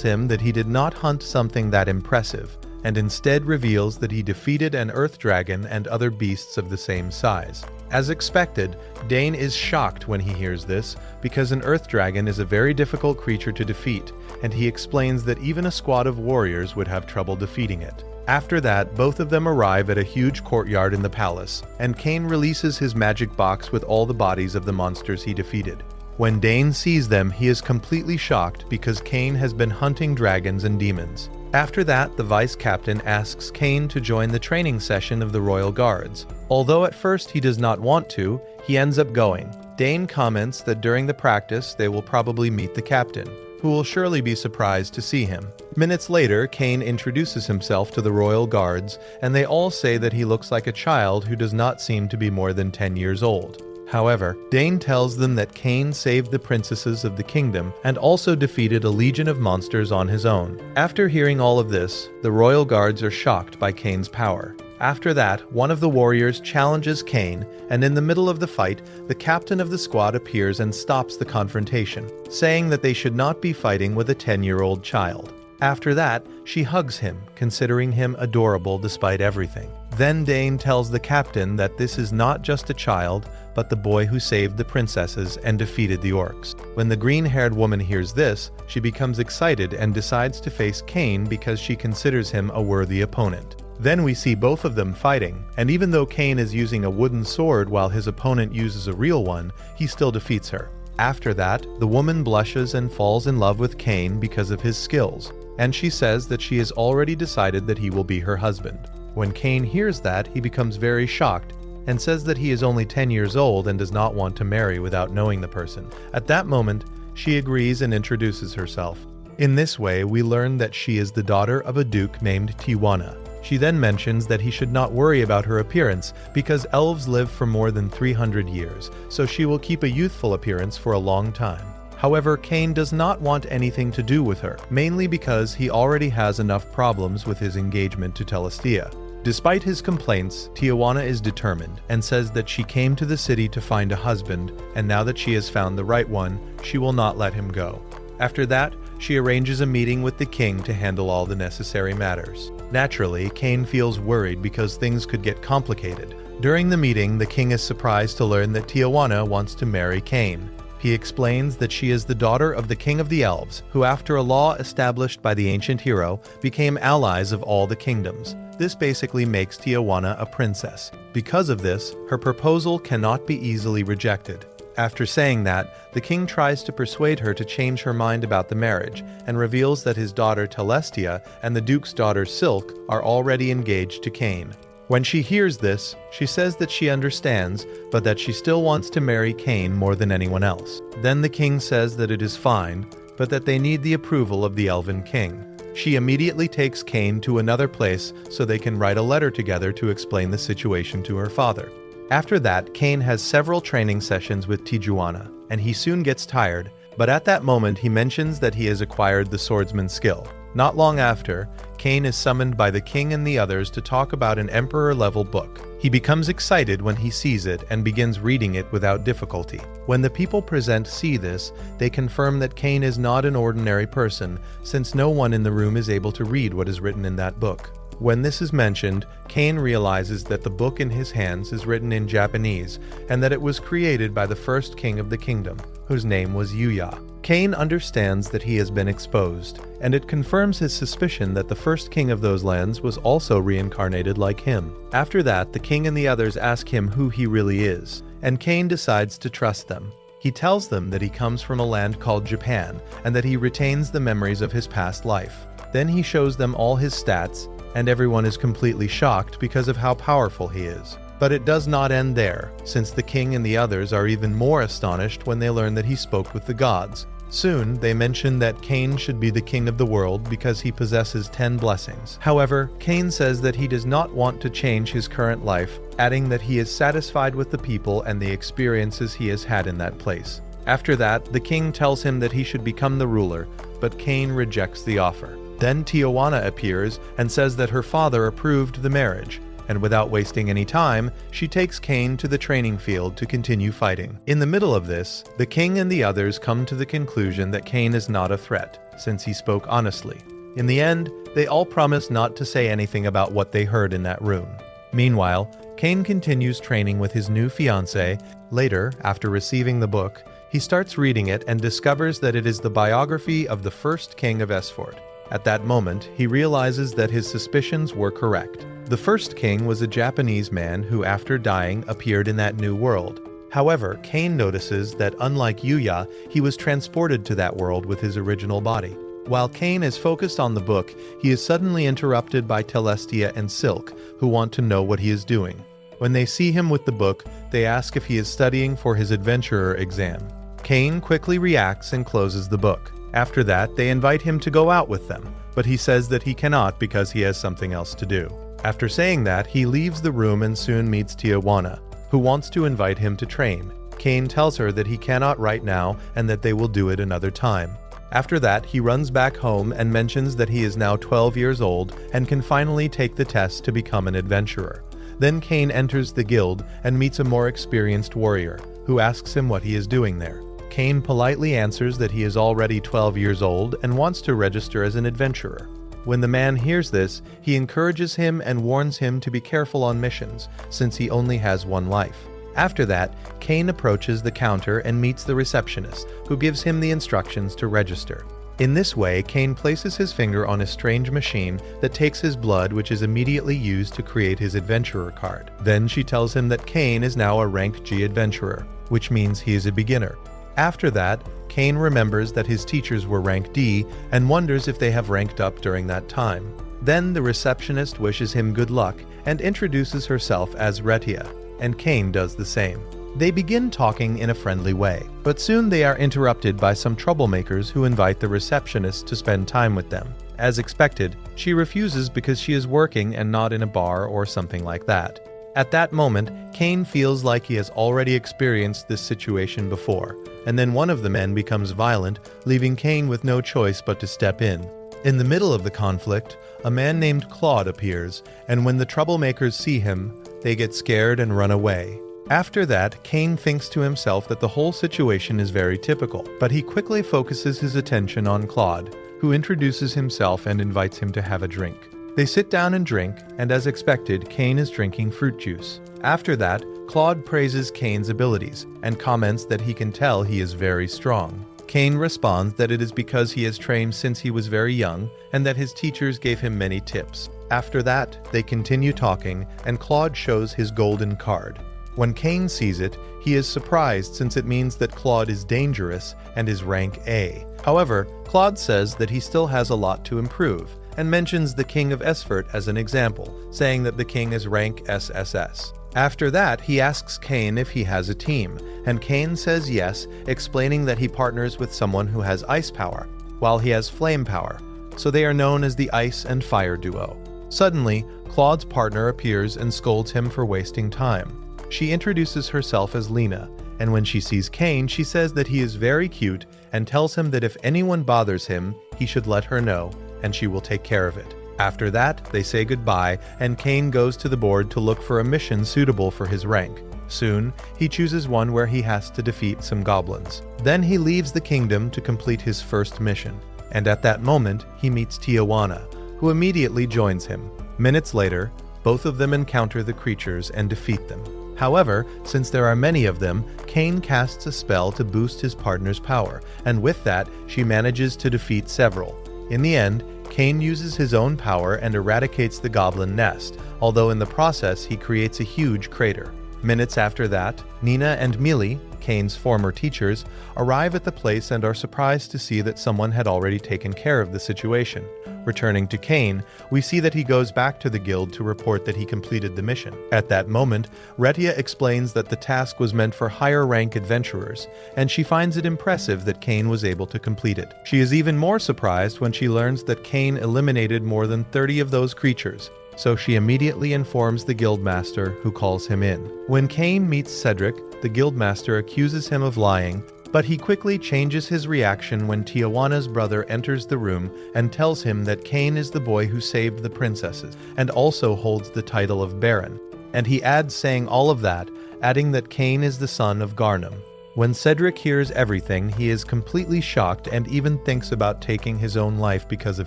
him that he did not hunt something that impressive, and instead reveals that he defeated an earth dragon and other beasts of the same size. As expected, Dane is shocked when he hears this, because an earth dragon is a very difficult creature to defeat, and he explains that even a squad of warriors would have trouble defeating it. After that, both of them arrive at a huge courtyard in the palace, and Cain releases his magic box with all the bodies of the monsters he defeated. When Dane sees them, he is completely shocked because Cain has been hunting dragons and demons. After that, the vice captain asks Cain to join the training session of the royal guards. Although at first he does not want to, he ends up going. Dane comments that during the practice they will probably meet the captain, who will surely be surprised to see him. Minutes later, Cain introduces himself to the royal guards, and they all say that he looks like a child who does not seem to be more than 10 years old. However, Dane tells them that Cain saved the princesses of the kingdom and also defeated a legion of monsters on his own. After hearing all of this, the royal guards are shocked by Cain's power. After that, one of the warriors challenges Cain, and in the middle of the fight, the captain of the squad appears and stops the confrontation, saying that they should not be fighting with a 10-year-old child. After that, she hugs him, considering him adorable despite everything. Then Dane tells the captain that this is not just a child, but the boy who saved the princesses and defeated the orcs. When the green-haired woman hears this, she becomes excited and decides to face Cain because she considers him a worthy opponent. Then we see both of them fighting, and even though Cain is using a wooden sword while his opponent uses a real one, he still defeats her. After that, the woman blushes and falls in love with Cain because of his skills, and she says that she has already decided that he will be her husband. When Cain hears that, he becomes very shocked and says that he is only 10 years old and does not want to marry without knowing the person. At that moment, she agrees and introduces herself. In this way, we learn that she is the daughter of a duke named Tijuana. She then mentions that he should not worry about her appearance because elves live for more than 300 years, so she will keep a youthful appearance for a long time. However, Cain does not want anything to do with her, mainly because he already has enough problems with his engagement to Telestia. Despite his complaints, Tijuana is determined and says that she came to the city to find a husband, and now that she has found the right one, she will not let him go. After that, she arranges a meeting with the king to handle all the necessary matters. Naturally, Cain feels worried because things could get complicated. During the meeting, the king is surprised to learn that Tijuana wants to marry Cain. He explains that she is the daughter of the king of the elves, who after a law established by the ancient hero, became allies of all the kingdoms. This basically makes Tijuana a princess. Because of this, her proposal cannot be easily rejected. After saying that, the king tries to persuade her to change her mind about the marriage, and reveals that his daughter Telestia and the duke's daughter Silk are already engaged to Cain. When she hears this, she says that she understands, but that she still wants to marry Cain more than anyone else. Then the king says that it is fine, but that they need the approval of the Elven King. She immediately takes Cain to another place so they can write a letter together to explain the situation to her father. After that, Cain has several training sessions with Tijuana, and he soon gets tired, but at that moment he mentions that he has acquired the swordsman's skill. Not long after, Cain is summoned by the king and the others to talk about an emperor-level book. He becomes excited when he sees it and begins reading it without difficulty. When the people present see this, they confirm that Cain is not an ordinary person, since no one in the room is able to read what is written in that book. When this is mentioned, Cain realizes that the book in his hands is written in Japanese, and that it was created by the first king of the kingdom, whose name was Yuya. Cain understands that he has been exposed, and it confirms his suspicion that the first king of those lands was also reincarnated like him. After that, the king and the others ask him who he really is, and Cain decides to trust them. He tells them that he comes from a land called Japan, and that he retains the memories of his past life. Then he shows them all his stats, and everyone is completely shocked because of how powerful he is. But it does not end there, since the king and the others are even more astonished when they learn that he spoke with the gods. Soon, they mention that Cain should be the king of the world because he possesses 10 blessings. However, Cain says that he does not want to change his current life adding that he is satisfied with the people and the experiences he has had in that place. After that, the king tells him that he should become the ruler, but Cain rejects the offer. Then Tijuana appears and says that her father approved the marriage, and without wasting any time, she takes Cain to the training field to continue fighting. In the middle of this, the king and the others come to the conclusion that Cain is not a threat, since he spoke honestly. In the end, they all promise not to say anything about what they heard in that room. Meanwhile, Cain continues training with his new fiancée. Later, after receiving the book, he starts reading it and discovers that it is the biography of the first king of Esfort. At that moment, he realizes that his suspicions were correct. The first king was a Japanese man who, after dying, appeared in that new world. However, Cain notices that unlike Yuya, he was transported to that world with his original body. While Cain is focused on the book, he is suddenly interrupted by Telestia and Silk, who want to know what he is doing. When they see him with the book, they ask if he is studying for his adventurer exam. Cain quickly reacts and closes the book. After that, they invite him to go out with them, but he says that he cannot because he has something else to do. After saying that, he leaves the room and soon meets Tijuana, who wants to invite him to train. Cain tells her that he cannot right now and that they will do it another time. After that, he runs back home and mentions that he is now 12 years old and can finally take the test to become an adventurer. Then Cain enters the guild and meets a more experienced warrior, who asks him what he is doing there. Cain politely answers that he is already 12 years old and wants to register as an adventurer. When the man hears this, he encourages him and warns him to be careful on missions, since he only has one life. After that, Cain approaches the counter and meets the receptionist, who gives him the instructions to register. In this way, Cain places his finger on a strange machine that takes his blood, which is immediately used to create his adventurer card. Then she tells him that Cain is now a rank G adventurer, which means he is a beginner. After that, Cain remembers that his teachers were rank D and wonders if they have ranked up during that time. Then the receptionist wishes him good luck and introduces herself as Retia, and Cain does the same. They begin talking in a friendly way, but soon they are interrupted by some troublemakers who invite the receptionist to spend time with them. As expected, she refuses because she is working and not in a bar or something like that. At that moment, Cain feels like he has already experienced this situation before, and then one of the men becomes violent, leaving Cain with no choice but to step in. In the middle of the conflict, a man named Claude appears, and when the troublemakers see him, they get scared and run away. After that, Cain thinks to himself that the whole situation is very typical, but he quickly focuses his attention on Claude, who introduces himself and invites him to have a drink. They sit down and drink, and as expected, Cain is drinking fruit juice. After that, Claude praises Cain's abilities, and comments that he can tell he is very strong. Cain responds that it is because he has trained since he was very young, and that his teachers gave him many tips. After that, they continue talking, and Claude shows his golden card. When Cain sees it, he is surprised since it means that Claude is dangerous and is rank A. However, Claude says that he still has a lot to improve, and mentions the king of Esfort as an example, saying that the king is rank SSS. After that, he asks Cain if he has a team, and Cain says yes, explaining that he partners with someone who has ice power, while he has flame power, so they are known as the ice and fire duo. Suddenly, Claude's partner appears and scolds him for wasting time. She introduces herself as Lena, and when she sees Cain, she says that he is very cute and tells him that if anyone bothers him, he should let her know, and she will take care of it. After that, they say goodbye, and Cain goes to the board to look for a mission suitable for his rank. Soon, he chooses one where he has to defeat some goblins. Then he leaves the kingdom to complete his first mission, and at that moment, he meets Tijuana, who immediately joins him. Minutes later, both of them encounter the creatures and defeat them. However, since there are many of them, Cain casts a spell to boost his partner's power, and with that, she manages to defeat several. In the end, Cain uses his own power and eradicates the goblin nest, although in the process he creates a huge crater. Minutes after that, Nina and Mili, Cain's former teachers, arrive at the place and are surprised to see that someone had already taken care of the situation. Returning to Cain, we see that he goes back to the guild to report that he completed the mission. At that moment, Retia explains that the task was meant for higher rank adventurers, and she finds it impressive that Cain was able to complete it. She is even more surprised when she learns that Cain eliminated more than 30 of those creatures. so she immediately informs the guildmaster, who calls him in. When Cain meets Cedric, the guildmaster accuses him of lying, but he quickly changes his reaction when Tijuana's brother enters the room and tells him that Cain is the boy who saved the princesses and also holds the title of Baron. And he adds saying all of that, adding that Cain is the son of Garnham. When Cedric hears everything, he is completely shocked and even thinks about taking his own life because of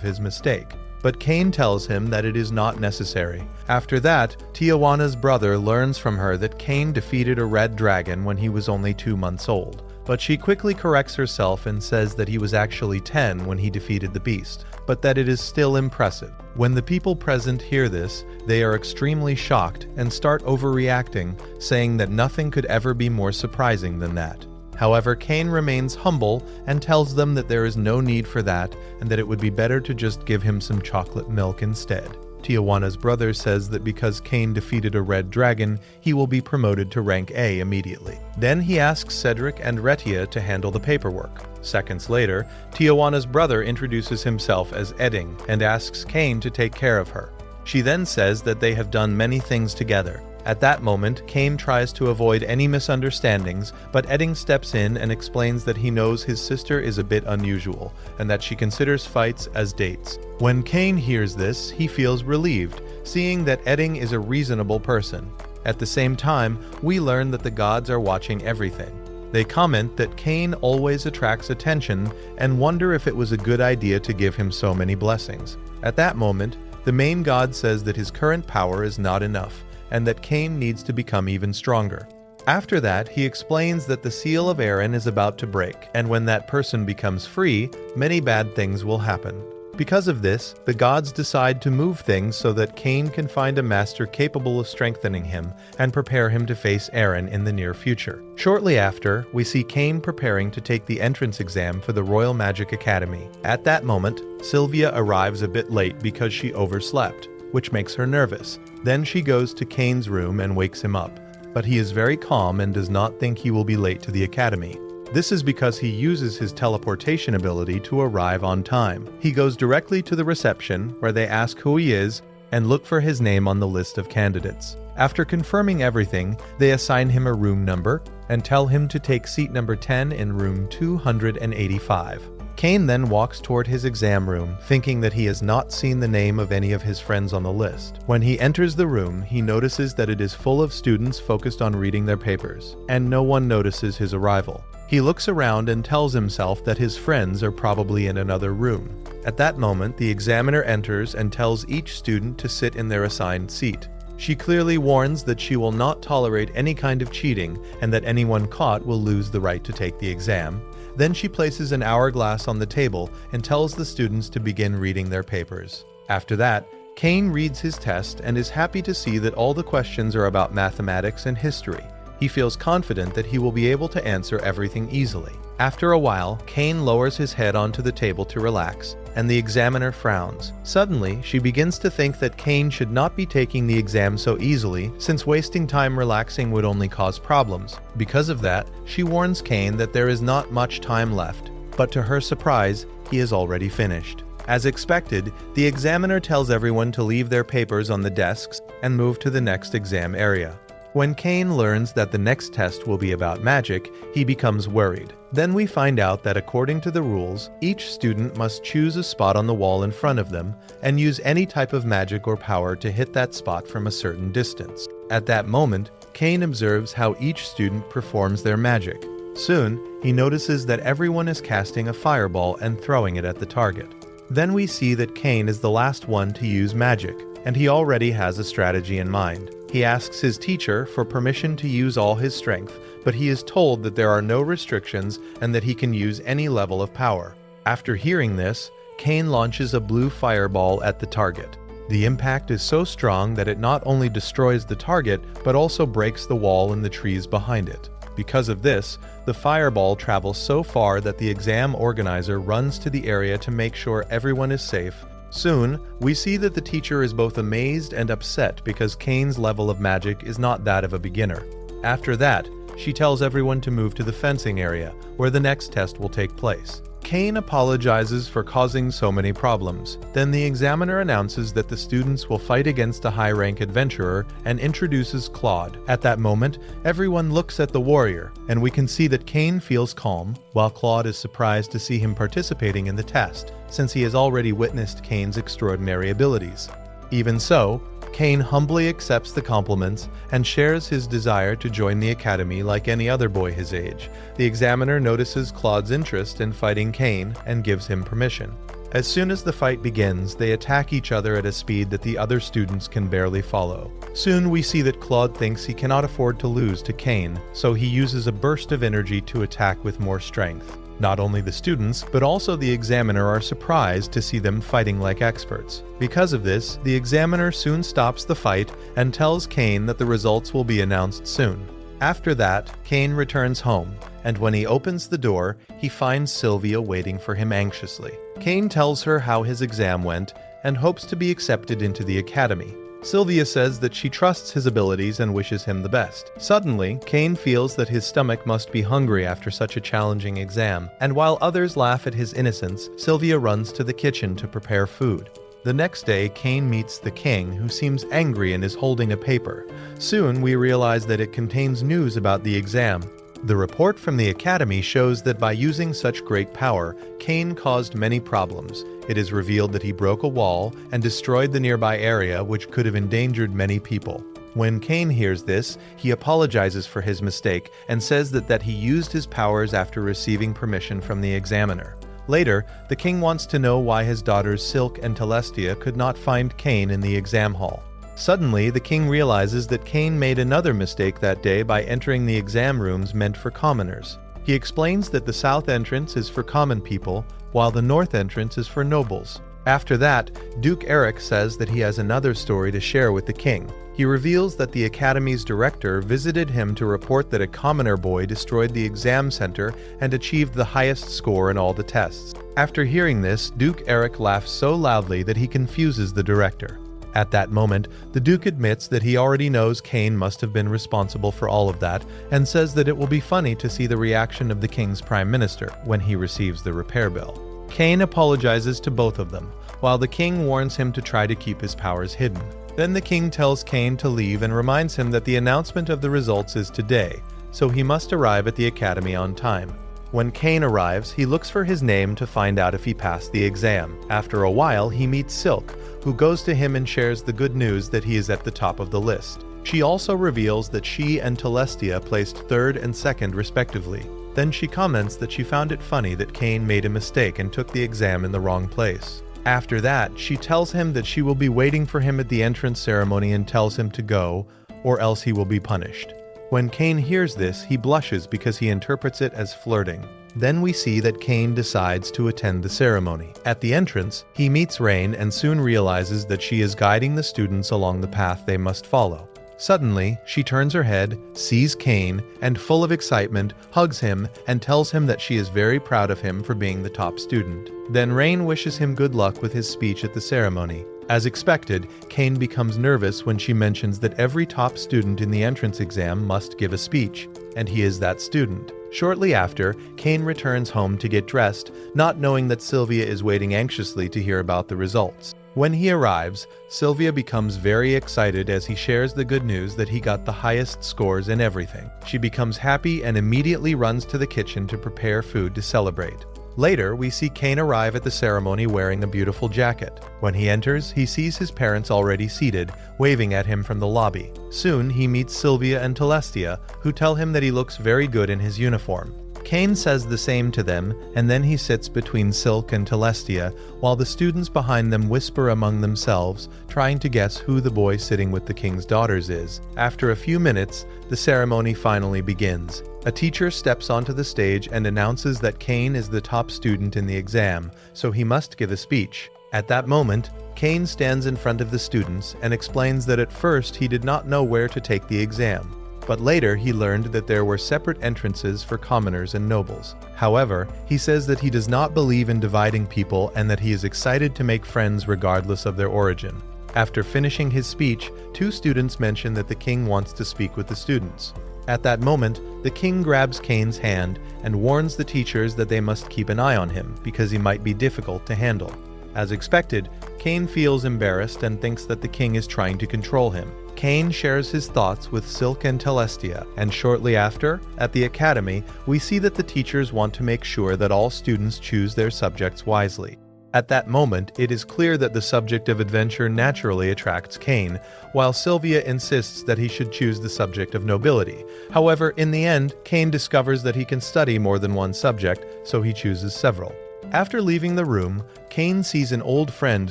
his mistake. But Cain tells him that it is not necessary. After that, Tijuana's brother learns from her that Cain defeated a red dragon when he was only 2 months old. But she quickly corrects herself and says that he was actually 10 when he defeated the beast, but that it is still impressive. When the people present hear this, they are extremely shocked and start overreacting, saying that nothing could ever be more surprising than that. However, Cain remains humble and tells them that there is no need for that and that it would be better to just give him some chocolate milk instead. Tijuana's brother says that because Cain defeated a red dragon, he will be promoted to rank A immediately. Then he asks Cedric and Retia to handle the paperwork. Seconds later, Tijuana's brother introduces himself as Edding and asks Cain to take care of her. She then says that they have done many things together. At that moment, Cain tries to avoid any misunderstandings, but Edding steps in and explains that he knows his sister is a bit unusual, and that she considers fights as dates. When Cain hears this, he feels relieved, seeing that Edding is a reasonable person. At the same time, we learn that the gods are watching everything. They comment that Cain always attracts attention and wonder if it was a good idea to give him so many blessings. At that moment, the main god says that his current power is not enough, and that Cain needs to become even stronger. After that, he explains that the seal of Aaron is about to break, and when that person becomes free, many bad things will happen. Because of this, the gods decide to move things so that Cain can find a master capable of strengthening him and prepare him to face Aaron in the near future. Shortly after, we see Cain preparing to take the entrance exam for the Royal Magic Academy. At that moment, Sylvia arrives a bit late because she overslept, which makes her nervous. Then she goes to Cain's room and wakes him up, but he is very calm and does not think he will be late to the academy. This is because he uses his teleportation ability to arrive on time. He goes directly to the reception, where they ask who he is and look for his name on the list of candidates. After confirming everything, they assign him a room number and tell him to take seat number 10 in room 285. Cain then walks toward his exam room, thinking that he has not seen the name of any of his friends on the list. When he enters the room, he notices that it is full of students focused on reading their papers, and no one notices his arrival. He looks around and tells himself that his friends are probably in another room. At that moment, the examiner enters and tells each student to sit in their assigned seat. She clearly warns that she will not tolerate any kind of cheating and that anyone caught will lose the right to take the exam. Then she places an hourglass on the table and tells the students to begin reading their papers. After that, Cain reads his test and is happy to see that all the questions are about mathematics and history. He feels confident that he will be able to answer everything easily. After a while, Cain lowers his head onto the table to relax, and the examiner frowns. Suddenly, she begins to think that Cain should not be taking the exam so easily, since wasting time relaxing would only cause problems. Because of that, she warns Cain that there is not much time left, but to her surprise, he is already finished. As expected, the examiner tells everyone to leave their papers on the desks and move to the next exam area. When Cain learns that the next test will be about magic, he becomes worried. Then we find out that according to the rules, each student must choose a spot on the wall in front of them and use any type of magic or power to hit that spot from a certain distance. At that moment, Cain observes how each student performs their magic. Soon, he notices that everyone is casting a fireball and throwing it at the target. Then we see that Cain is the last one to use magic, and he already has a strategy in mind. He asks his teacher for permission to use all his strength, but he is told that there are no restrictions and that he can use any level of power. After hearing this, Cain launches a blue fireball at the target. The impact is so strong that it not only destroys the target, but also breaks the wall and the trees behind it. Because of this, the fireball travels so far that the exam organizer runs to the area to make sure everyone is safe. Soon, we see that the teacher is both amazed and upset because Cain's level of magic is not that of a beginner. After that, she tells everyone to move to the fencing area, where the next test will take place. Cain apologizes for causing so many problems. Then the examiner announces that the students will fight against a high-rank adventurer and introduces Claude. At that moment, everyone looks at the warrior, and we can see that Cain feels calm, while Claude is surprised to see him participating in the test, since he has already witnessed Cain's extraordinary abilities. Even so, Cain humbly accepts the compliments and shares his desire to join the academy like any other boy his age. The examiner notices Claude's interest in fighting Cain and gives him permission. As soon as the fight begins, they attack each other at a speed that the other students can barely follow. Soon we see that Claude thinks he cannot afford to lose to Cain, so he uses a burst of energy to attack with more strength. Not only the students, but also the examiner are surprised to see them fighting like experts. Because of this, the examiner soon stops the fight and tells Cain that the results will be announced soon. After that, Cain returns home, and when he opens the door, he finds Sylvia waiting for him anxiously. Cain tells her how his exam went and hopes to be accepted into the academy. Sylvia says that she trusts his abilities and wishes him the best. Suddenly, Cain feels that his stomach must be hungry after such a challenging exam, and while others laugh at his innocence, Sylvia runs to the kitchen to prepare food. The next day, Cain meets the king, who seems angry and is holding a paper. Soon, we realize that it contains news about the exam. The report from the academy shows that by using such great power, Cain caused many problems. It is revealed that he broke a wall and destroyed the nearby area, which could have endangered many people. When Cain hears this, he apologizes for his mistake and says that he used his powers after receiving permission from the examiner. Later, the king wants to know why his daughters Silk and Telestia could not find Cain in the exam hall. Suddenly, the king realizes that Cain made another mistake that day by entering the exam rooms meant for commoners. He explains that the south entrance is for common people, while the north entrance is for nobles. After that, Duke Eric says that he has another story to share with the king. He reveals that the academy's director visited him to report that a commoner boy destroyed the exam center and achieved the highest score in all the tests. After hearing this, Duke Eric laughs so loudly that he confuses the director. At that moment, the Duke admits that he already knows Cain must have been responsible for all of that, and says that it will be funny to see the reaction of the king's prime minister when he receives the repair bill. Cain apologizes to both of them, while the king warns him to try to keep his powers hidden. Then the king tells Cain to leave and reminds him that the announcement of the results is today, so he must arrive at the academy on time. When Cain arrives, he looks for his name to find out if he passed the exam. After a while, he meets Silk, who goes to him and shares the good news that he is at the top of the list. She also reveals that she and Telestia placed third and second respectively. Then she comments that she found it funny that Cain made a mistake and took the exam in the wrong place. After that, she tells him that she will be waiting for him at the entrance ceremony and tells him to go, or else he will be punished. When Cain hears this, he blushes because he interprets it as flirting. Then we see that Cain decides to attend the ceremony. At the entrance, he meets Rain and soon realizes that she is guiding the students along the path they must follow. Suddenly, she turns her head, sees Cain, and full of excitement, hugs him and tells him that she is very proud of him for being the top student. Then Rain wishes him good luck with his speech at the ceremony. As expected, Cain becomes nervous when she mentions that every top student in the entrance exam must give a speech, and he is that student. Shortly after, Cain returns home to get dressed, not knowing that Sylvia is waiting anxiously to hear about the results. When he arrives, Sylvia becomes very excited as he shares the good news that he got the highest scores in everything. She becomes happy and immediately runs to the kitchen to prepare food to celebrate. Later, we see Cain arrive at the ceremony wearing a beautiful jacket. When he enters, he sees his parents already seated, waving at him from the lobby. Soon, he meets Sylvia and Telestia, who tell him that he looks very good in his uniform. Cain says the same to them, and then he sits between Silk and Telestia, while the students behind them whisper among themselves, trying to guess who the boy sitting with the king's daughters is. After a few minutes, the ceremony finally begins. A teacher steps onto the stage and announces that Cain is the top student in the exam, so he must give a speech. At that moment, Cain stands in front of the students and explains that at first he did not know where to take the exam. But later he learned that there were separate entrances for commoners and nobles. However, he says that he does not believe in dividing people and that he is excited to make friends regardless of their origin. After finishing his speech, two students mention that the king wants to speak with the students. At that moment, the king grabs Cain's hand and warns the teachers that they must keep an eye on him because he might be difficult to handle. As expected, Cain feels embarrassed and thinks that the king is trying to control him. Cain shares his thoughts with Silk and Telestia, and shortly after, at the academy, we see that the teachers want to make sure that all students choose their subjects wisely. At that moment, it is clear that the subject of adventure naturally attracts Cain, while Sylvia insists that he should choose the subject of nobility. However, in the end, Cain discovers that he can study more than one subject, so he chooses several. After leaving the room, Cain sees an old friend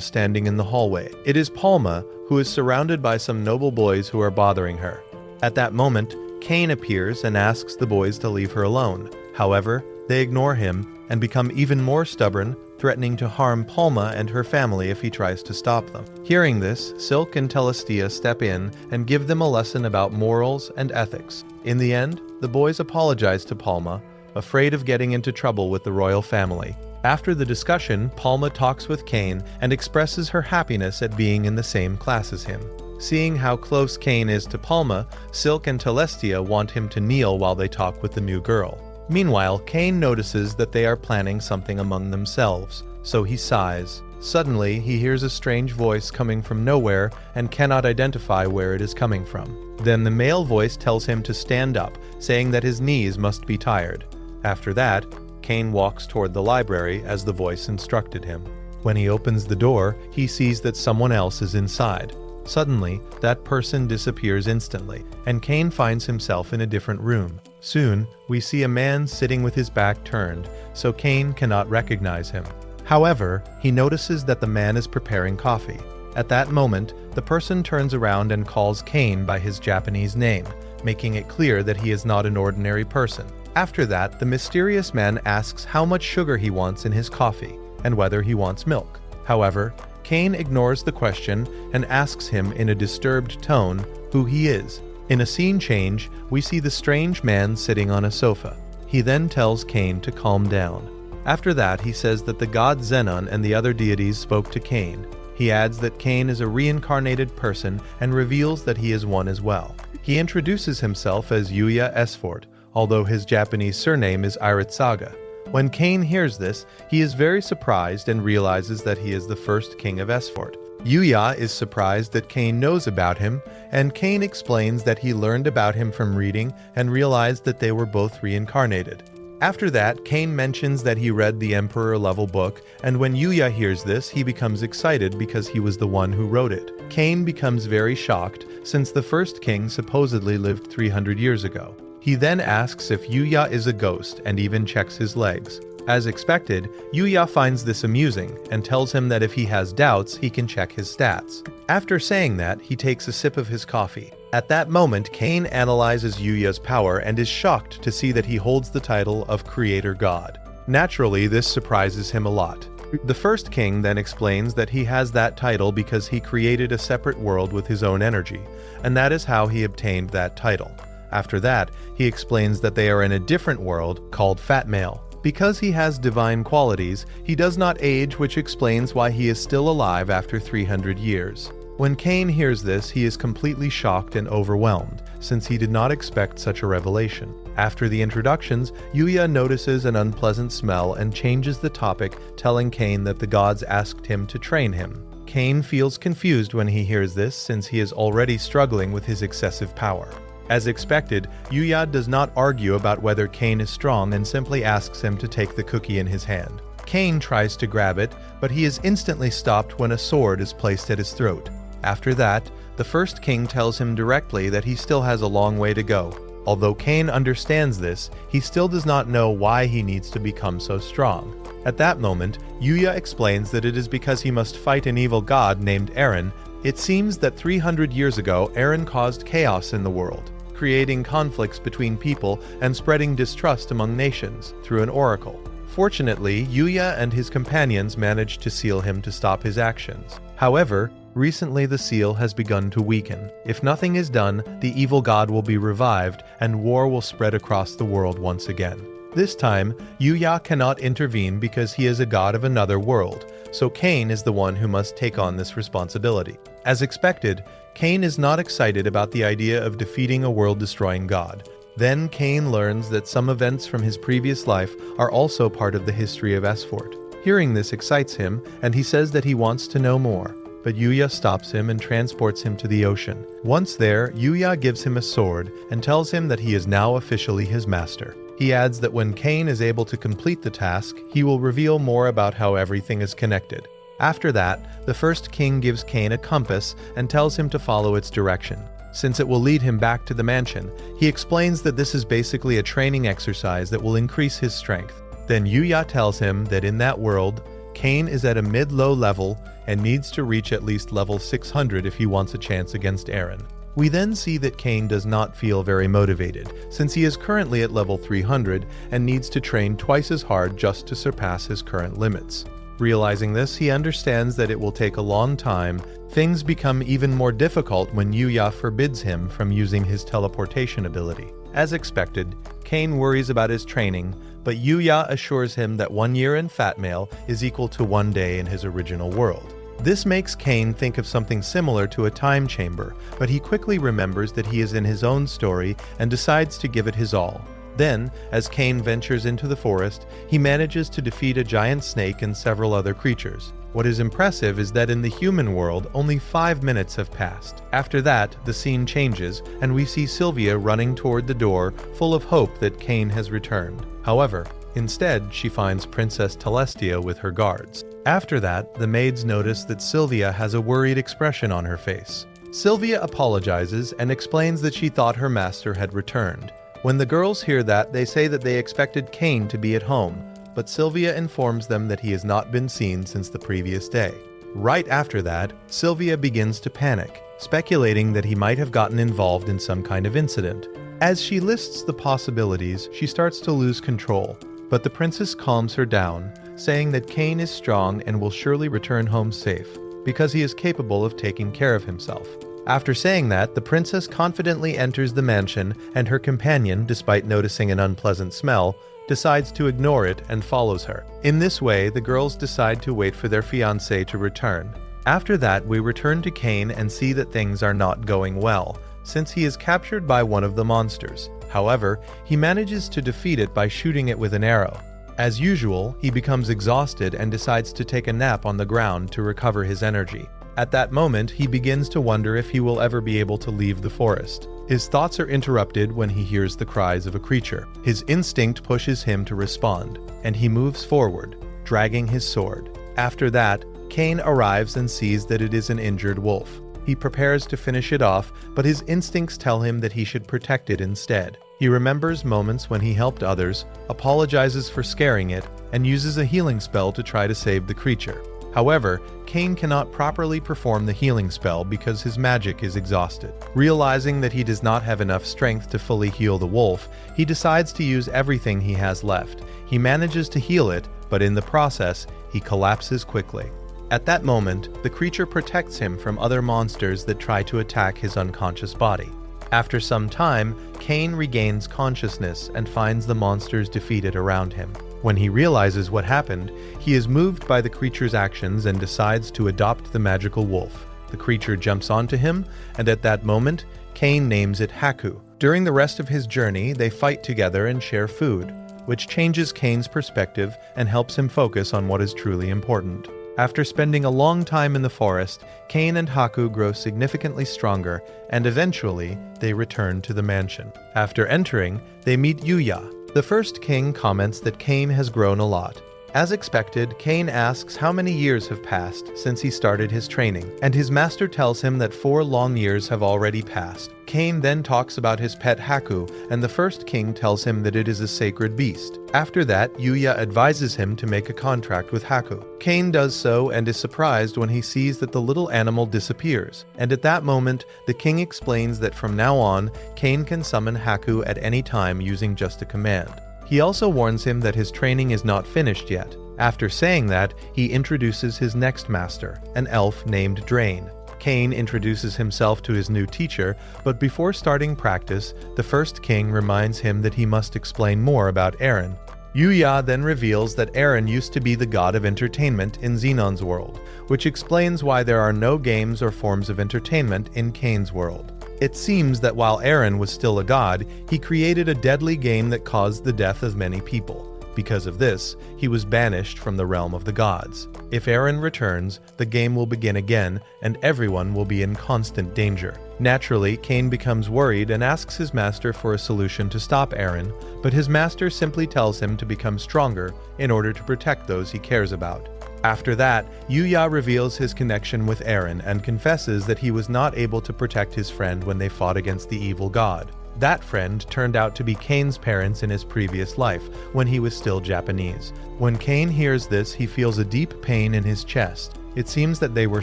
standing in the hallway. It is Palma, who is surrounded by some noble boys who are bothering her. At that moment, Cain appears and asks the boys to leave her alone. However, they ignore him and become even more stubborn, threatening to harm Palma and her family if he tries to stop them. Hearing this, Silk and Telestia step in and give them a lesson about morals and ethics. In the end, the boys apologize to Palma, afraid of getting into trouble with the royal family. After the discussion, Palma talks with Cain and expresses her happiness at being in the same class as him. Seeing how close Cain is to Palma, Silk and Telestia want him to kneel while they talk with the new girl. Meanwhile, Cain notices that they are planning something among themselves, so he sighs. Suddenly, he hears a strange voice coming from nowhere and cannot identify where it is coming from. Then the male voice tells him to stand up, saying that his knees must be tired. After that, Cain walks toward the library as the voice instructed him. When he opens the door, he sees that someone else is inside. Suddenly, that person disappears instantly, and Cain finds himself in a different room. Soon, we see a man sitting with his back turned, so Cain cannot recognize him. However, he notices that the man is preparing coffee. At that moment, the person turns around and calls Cain by his Japanese name, making it clear that he is not an ordinary person. After that, the mysterious man asks how much sugar he wants in his coffee, and whether he wants milk. However, Cain ignores the question and asks him in a disturbed tone who he is. In a scene change, we see the strange man sitting on a sofa. He then tells Cain to calm down. After that, he says that the god Zenon and the other deities spoke to Cain. He adds that Cain is a reincarnated person and reveals that he is one as well. He introduces himself as Yuya Esfort, although his Japanese surname is Iritsaga. When Cain hears this, he is very surprised and realizes that he is the first king of Esfort. Yuya is surprised that Cain knows about him, and Cain explains that he learned about him from reading and realized that they were both reincarnated. After that, Cain mentions that he read the Emperor-level book, and when Yuya hears this, he becomes excited because he was the one who wrote it. Cain becomes very shocked, since the first king supposedly lived 300 years ago. He then asks if Yuya is a ghost and even checks his legs. As expected, Yuya finds this amusing and tells him that if he has doubts, he can check his stats. After saying that, he takes a sip of his coffee. At that moment, Cain analyzes Yuya's power and is shocked to see that he holds the title of Creator God. Naturally, this surprises him a lot. The first king then explains that he has that title because he created a separate world with his own energy, and that is how he obtained that title. After that, he explains that they are in a different world called Fat Male. Because he has divine qualities, he does not age, which explains why he is still alive after 300 years. When Cain hears this, he is completely shocked and overwhelmed, since he did not expect such a revelation. After the introductions, Yuya notices an unpleasant smell and changes the topic, telling Cain that the gods asked him to train him. Cain feels confused when he hears this, since he is already struggling with his excessive power. As expected, Yuya does not argue about whether Cain is strong and simply asks him to take the cookie in his hand. Cain tries to grab it, but he is instantly stopped when a sword is placed at his throat. After that, the first king tells him directly that he still has a long way to go. Although Cain understands this, he still does not know why he needs to become so strong. At that moment, Yuya explains that it is because he must fight an evil god named Eren. It seems that 300 years ago, Eren caused chaos in the world, creating conflicts between people and spreading distrust among nations through an oracle. Fortunately, Yuya and his companions managed to seal him to stop his actions. However, recently the seal has begun to weaken. If nothing is done, the evil god will be revived and war will spread across the world once again. This time, Yuya cannot intervene because he is a god of another world, so Cain is the one who must take on this responsibility. As expected, Cain is not excited about the idea of defeating a world-destroying god. Then Cain learns that some events from his previous life are also part of the history of Esfort. Hearing this excites him, and he says that he wants to know more. But Yuya stops him and transports him to the ocean. Once there, Yuya gives him a sword and tells him that he is now officially his master. He adds that when Cain is able to complete the task, he will reveal more about how everything is connected. After that, the first king gives Cain a compass and tells him to follow its direction. Since it will lead him back to the mansion, he explains that this is basically a training exercise that will increase his strength. Then Yuya tells him that in that world, Cain is at a mid-low level and needs to reach at least level 600 if he wants a chance against Eren. We then see that Cain does not feel very motivated, since he is currently at level 300 and needs to train twice as hard just to surpass his current limits. Realizing this, he understands that it will take a long time. Things become even more difficult when Yuya forbids him from using his teleportation ability. As expected, Cain worries about his training, but Yuya assures him that 1 year in Fat Male is equal to 1 day in his original world. This makes Cain think of something similar to a time chamber, but he quickly remembers that he is in his own story and decides to give it his all. Then, as Cain ventures into the forest, he manages to defeat a giant snake and several other creatures. What is impressive is that in the human world, only 5 minutes have passed. After that, the scene changes, and we see Sylvia running toward the door, full of hope that Cain has returned. However, instead, she finds Princess Telestia with her guards. After that, the maids notice that Sylvia has a worried expression on her face. Sylvia apologizes and explains that she thought her master had returned. When the girls hear that, they say that they expected Cain to be at home, but Sylvia informs them that he has not been seen since the previous day. Right after that, Sylvia begins to panic, speculating that he might have gotten involved in some kind of incident. As she lists the possibilities, she starts to lose control, but the princess calms her down, saying that Cain is strong and will surely return home safe, because he is capable of taking care of himself. After saying that, the princess confidently enters the mansion, and her companion, despite noticing an unpleasant smell, decides to ignore it and follows her. In this way, the girls decide to wait for their fiancé to return. After that, we return to Cain and see that things are not going well, since he is captured by one of the monsters. However, he manages to defeat it by shooting it with an arrow. As usual, he becomes exhausted and decides to take a nap on the ground to recover his energy. At that moment, he begins to wonder if he will ever be able to leave the forest. His thoughts are interrupted when he hears the cries of a creature. His instinct pushes him to respond, and he moves forward, dragging his sword. After that, Cain arrives and sees that it is an injured wolf. He prepares to finish it off, but his instincts tell him that he should protect it instead. He remembers moments when he helped others, apologizes for scaring it, and uses a healing spell to try to save the creature. However, Cain cannot properly perform the healing spell because his magic is exhausted. Realizing that he does not have enough strength to fully heal the wolf, he decides to use everything he has left. He manages to heal it, but in the process, he collapses quickly. At that moment, the creature protects him from other monsters that try to attack his unconscious body. After some time, Cain regains consciousness and finds the monsters defeated around him. When he realizes what happened, he is moved by the creature's actions and decides to adopt the magical wolf. The creature jumps onto him, and at that moment, Cain names it Haku. During the rest of his journey, they fight together and share food, which changes Cain's perspective and helps him focus on what is truly important. After spending a long time in the forest, Cain and Haku grow significantly stronger, and eventually, they return to the mansion. After entering, they meet Yuya. The first king comments that Cain has grown a lot. As expected, Cain asks how many years have passed since he started his training, and his master tells him that 4 long years have already passed. Cain then talks about his pet Haku, and the first king tells him that it is a sacred beast. After that, Yuya advises him to make a contract with Haku. Cain does so and is surprised when he sees that the little animal disappears, and at that moment, the king explains that from now on, Cain can summon Haku at any time using just a command. He also warns him that his training is not finished yet. After saying that, he introduces his next master, an elf named Drain. Cain introduces himself to his new teacher, but before starting practice, the first king reminds him that he must explain more about Eren. Yuya then reveals that Eren used to be the god of entertainment in Xenon's world, which explains why there are no games or forms of entertainment in Cain's world. It seems that while Eren was still a god, he created a deadly game that caused the death of many people. Because of this, he was banished from the realm of the gods. If Eren returns, the game will begin again, and everyone will be in constant danger. Naturally, Cain becomes worried and asks his master for a solution to stop Eren, but his master simply tells him to become stronger in order to protect those he cares about. After that, Yuya reveals his connection with Eren and confesses that he was not able to protect his friend when they fought against the evil god. That friend turned out to be Cain's parents in his previous life, when he was still Japanese. When Cain hears this, he feels a deep pain in his chest. It seems that they were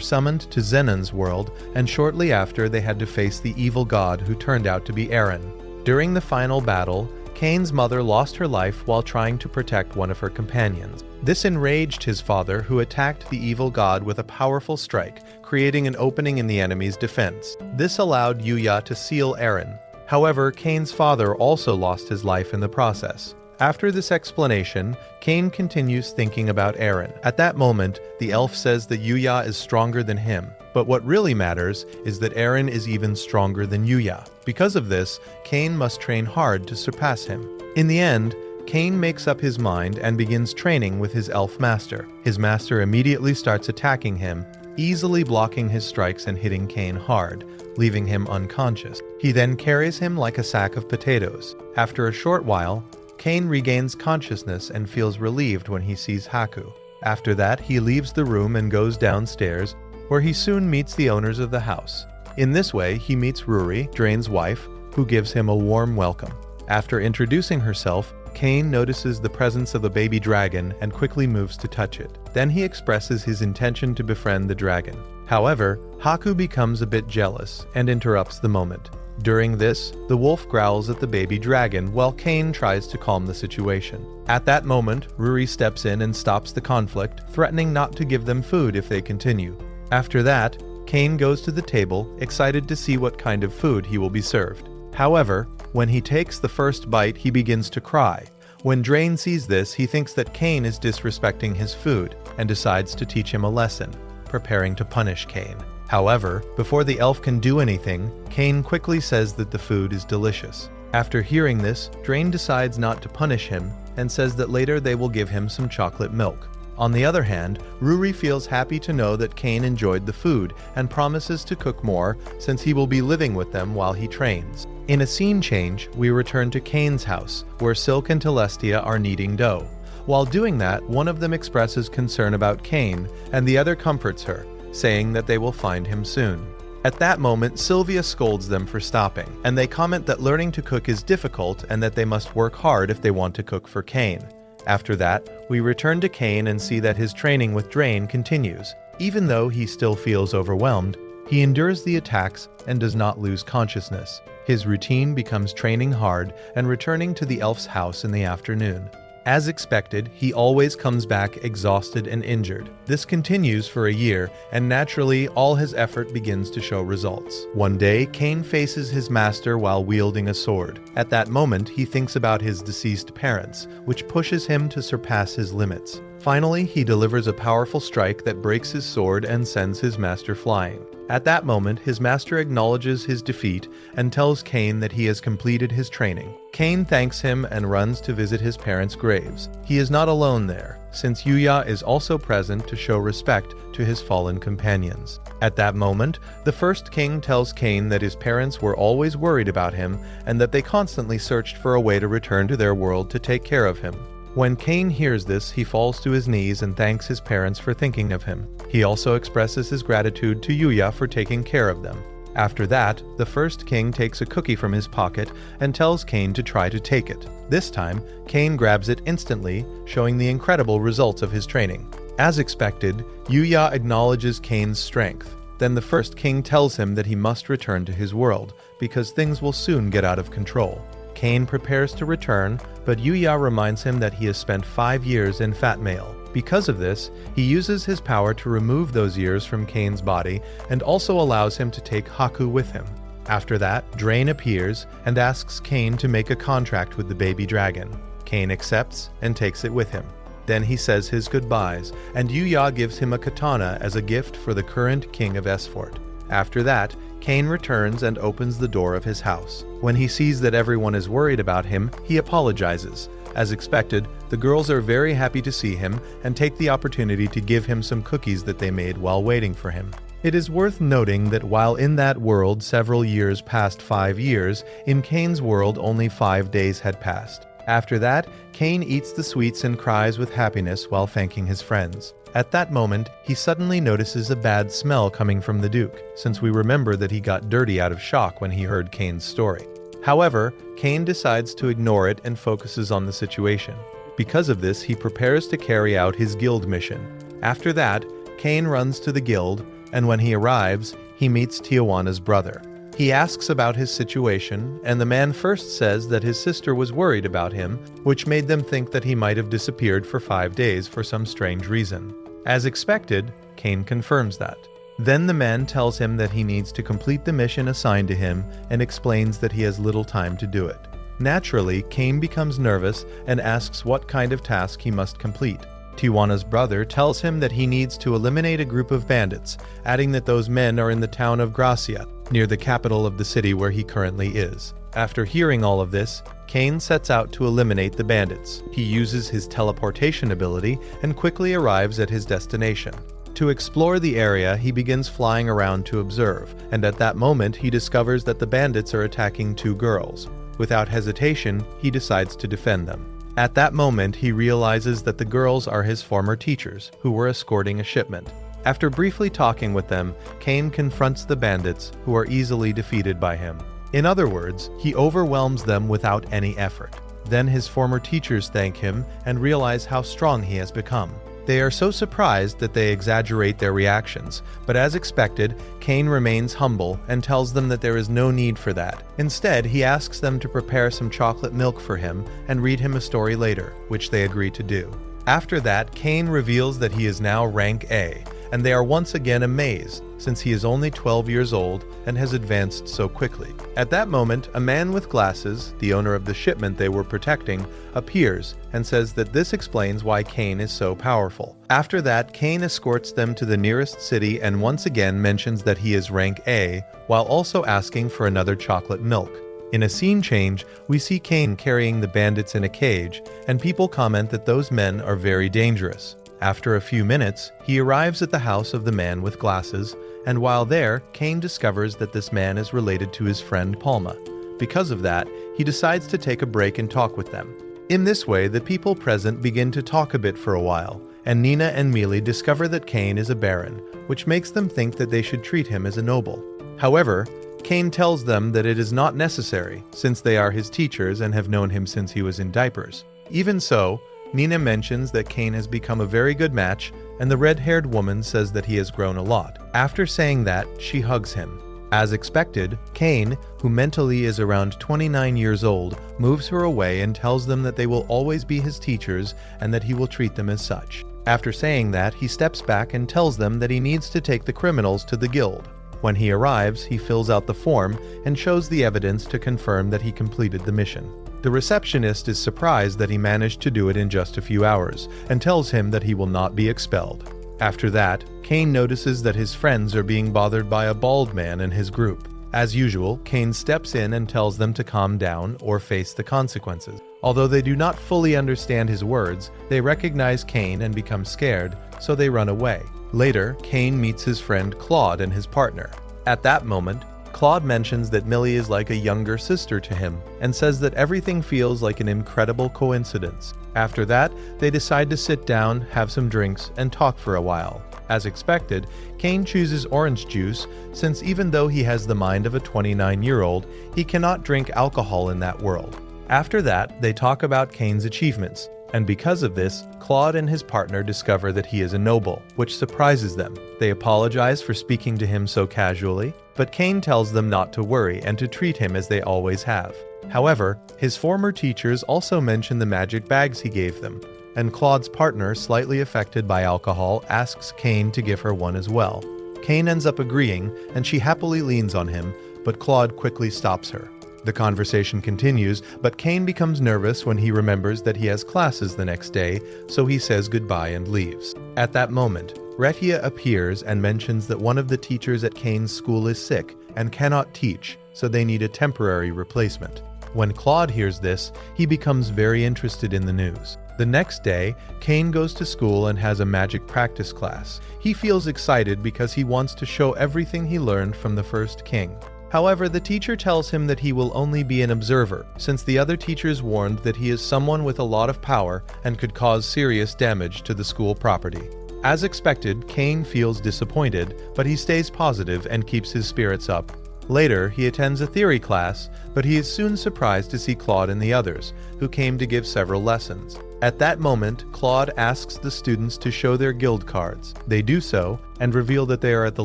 summoned to Zenon's world, and shortly after they had to face the evil god who turned out to be Eren. During the final battle, Cain's mother lost her life while trying to protect one of her companions. This enraged his father, who attacked the evil god with a powerful strike, creating an opening in the enemy's defense. This allowed Yuya to seal Eren. However, Cain's father also lost his life in the process. After this explanation, Cain continues thinking about Eren. At that moment, the elf says that Yuya is stronger than him, but what really matters is that Eren is even stronger than Yuya. Because of this, Cain must train hard to surpass him. In the end, Cain makes up his mind and begins training with his elf master. His master immediately starts attacking him, easily blocking his strikes and hitting Cain hard, leaving him unconscious. He then carries him like a sack of potatoes. After a short while, Cain regains consciousness and feels relieved when he sees Haku. After that, he leaves the room and goes downstairs, where he soon meets the owners of the house. In this way, he meets Ruri, Drain's wife, who gives him a warm welcome. After introducing herself, Cain notices the presence of a baby dragon and quickly moves to touch it. Then he expresses his intention to befriend the dragon. However, Haku becomes a bit jealous and interrupts the moment. During this, the wolf growls at the baby dragon while Cain tries to calm the situation. At that moment, Ruri steps in and stops the conflict, threatening not to give them food if they continue. After that, Cain goes to the table, excited to see what kind of food he will be served. However, when he takes the first bite, he begins to cry. When Drain sees this, he thinks that Cain is disrespecting his food and decides to teach him a lesson, preparing to punish Cain. However, before the elf can do anything, Cain quickly says that the food is delicious. After hearing this, Drain decides not to punish him and says that later they will give him some chocolate milk. On the other hand, Ruri feels happy to know that Cain enjoyed the food and promises to cook more since he will be living with them while he trains. In a scene change, we return to Cain's house, where Silk and Telestia are kneading dough. While doing that, one of them expresses concern about Cain, and the other comforts her, saying that they will find him soon. At that moment, Sylvia scolds them for stopping, and they comment that learning to cook is difficult and that they must work hard if they want to cook for Cain. After that, we return to Cain and see that his training with Drain continues. Even though he still feels overwhelmed, he endures the attacks and does not lose consciousness. His routine becomes training hard and returning to the elf's house in the afternoon. As expected, he always comes back exhausted and injured. This continues for a year, and naturally, all his effort begins to show results. One day, Cain faces his master while wielding a sword. At that moment, he thinks about his deceased parents, which pushes him to surpass his limits. Finally, he delivers a powerful strike that breaks his sword and sends his master flying. At that moment, his master acknowledges his defeat and tells Cain that he has completed his training. Cain thanks him and runs to visit his parents' graves. He is not alone there, since Yuya is also present to show respect to his fallen companions. At that moment, the first king tells Cain that his parents were always worried about him and that they constantly searched for a way to return to their world to take care of him. When Cain hears this, he falls to his knees and thanks his parents for thinking of him. He also expresses his gratitude to Yuya for taking care of them. After that, the first king takes a cookie from his pocket and tells Cain to try to take it. This time, Cain grabs it instantly, showing the incredible results of his training. As expected, Yuya acknowledges Cain's strength. Then the first king tells him that he must return to his world, because things will soon get out of control. Cain prepares to return, but Yuya reminds him that he has spent 5 years in Fat Male. Because of this, he uses his power to remove those years from Cain's body and also allows him to take Haku with him. After that, Drain appears and asks Cain to make a contract with the baby dragon. Cain accepts and takes it with him. Then he says his goodbyes, and Yuya gives him a katana as a gift for the current king of Esfort. After that, Cain returns and opens the door of his house. When he sees that everyone is worried about him, he apologizes. As expected, the girls are very happy to see him and take the opportunity to give him some cookies that they made while waiting for him. It is worth noting that while in that world several years passed 5 years, in Cain's world only 5 days had passed. After that, Cain eats the sweets and cries with happiness while thanking his friends. At that moment, he suddenly notices a bad smell coming from the Duke, since we remember that he got dirty out of shock when he heard Cain's story. However, Cain decides to ignore it and focuses on the situation. Because of this, he prepares to carry out his guild mission. After that, Cain runs to the guild, and when he arrives, he meets Tijuana's brother. He asks about his situation, and the man first says that his sister was worried about him, which made them think that he might have disappeared for 5 days for some strange reason. As expected, Cain confirms that. Then the man tells him that he needs to complete the mission assigned to him and explains that he has little time to do it. Naturally, Cain becomes nervous and asks what kind of task he must complete. Tijuana's brother tells him that he needs to eliminate a group of bandits, adding that those men are in the town of Gracia, near the capital of the city where he currently is. After hearing all of this, Cain sets out to eliminate the bandits. He uses his teleportation ability and quickly arrives at his destination. To explore the area, he begins flying around to observe, and at that moment he discovers that the bandits are attacking 2 girls. Without hesitation, he decides to defend them. At that moment, he realizes that the girls are his former teachers, who were escorting a shipment. After briefly talking with them, Cain confronts the bandits, who are easily defeated by him. In other words, he overwhelms them without any effort. Then his former teachers thank him and realize how strong he has become. They are so surprised that they exaggerate their reactions, but as expected, Cain remains humble and tells them that there is no need for that. Instead, he asks them to prepare some chocolate milk for him and read him a story later, which they agree to do. After that, Cain reveals that he is now rank A, and they are once again amazed, since he is only 12 years old and has advanced so quickly. At that moment, a man with glasses, the owner of the shipment they were protecting, appears and says that this explains why Cain is so powerful. After that, Cain escorts them to the nearest city and once again mentions that he is rank A, while also asking for another chocolate milk. In a scene change, we see Cain carrying the bandits in a cage, and people comment that those men are very dangerous. After a few minutes, he arrives at the house of the man with glasses, and while there, Cain discovers that this man is related to his friend Palma. Because of that, he decides to take a break and talk with them. In this way, the people present begin to talk a bit for a while, and Nina and Mealy discover that Cain is a baron, which makes them think that they should treat him as a noble. However, Cain tells them that it is not necessary, since they are his teachers and have known him since he was in diapers. Even so, Nina mentions that Cain has become a very good match, and the red-haired woman says that he has grown a lot. After saying that, she hugs him. As expected, Cain, who mentally is around 29 years old, moves her away and tells them that they will always be his teachers and that he will treat them as such. After saying that, he steps back and tells them that he needs to take the criminals to the guild. When he arrives, he fills out the form and shows the evidence to confirm that he completed the mission. The receptionist is surprised that he managed to do it in just a few hours, and tells him that he will not be expelled. After that, Cain notices that his friends are being bothered by a bald man in his group. As usual, Cain steps in and tells them to calm down or face the consequences. Although they do not fully understand his words, they recognize Cain and become scared, so they run away. Later, Cain meets his friend Claude and his partner. At that moment, Claude mentions that Millie is like a younger sister to him, and says that everything feels like an incredible coincidence. After that, they decide to sit down, have some drinks, and talk for a while. As expected, Cain chooses orange juice, since even though he has the mind of a 29-year-old, he cannot drink alcohol in that world. After that, they talk about Cain's achievements, and because of this, Claude and his partner discover that he is a noble, which surprises them. They apologize for speaking to him so casually, but Cain tells them not to worry and to treat him as they always have. However, his former teachers also mention the magic bags he gave them, and Claude's partner, slightly affected by alcohol, asks Cain to give her one as well. Cain ends up agreeing, and she happily leans on him, but Claude quickly stops her. The conversation continues, but Cain becomes nervous when he remembers that he has classes the next day, so he says goodbye and leaves. At that moment, Retia appears and mentions that one of the teachers at Cain's school is sick and cannot teach, so they need a temporary replacement. When Claude hears this, he becomes very interested in the news. The next day, Cain goes to school and has a magic practice class. He feels excited because he wants to show everything he learned from the first king. However, the teacher tells him that he will only be an observer, since the other teachers warned that he is someone with a lot of power and could cause serious damage to the school property. As expected, Cain feels disappointed, but he stays positive and keeps his spirits up. Later, he attends a theory class, but he is soon surprised to see Claude and the others, who came to give several lessons. At that moment, Claude asks the students to show their guild cards. They do so, and reveal that they are at the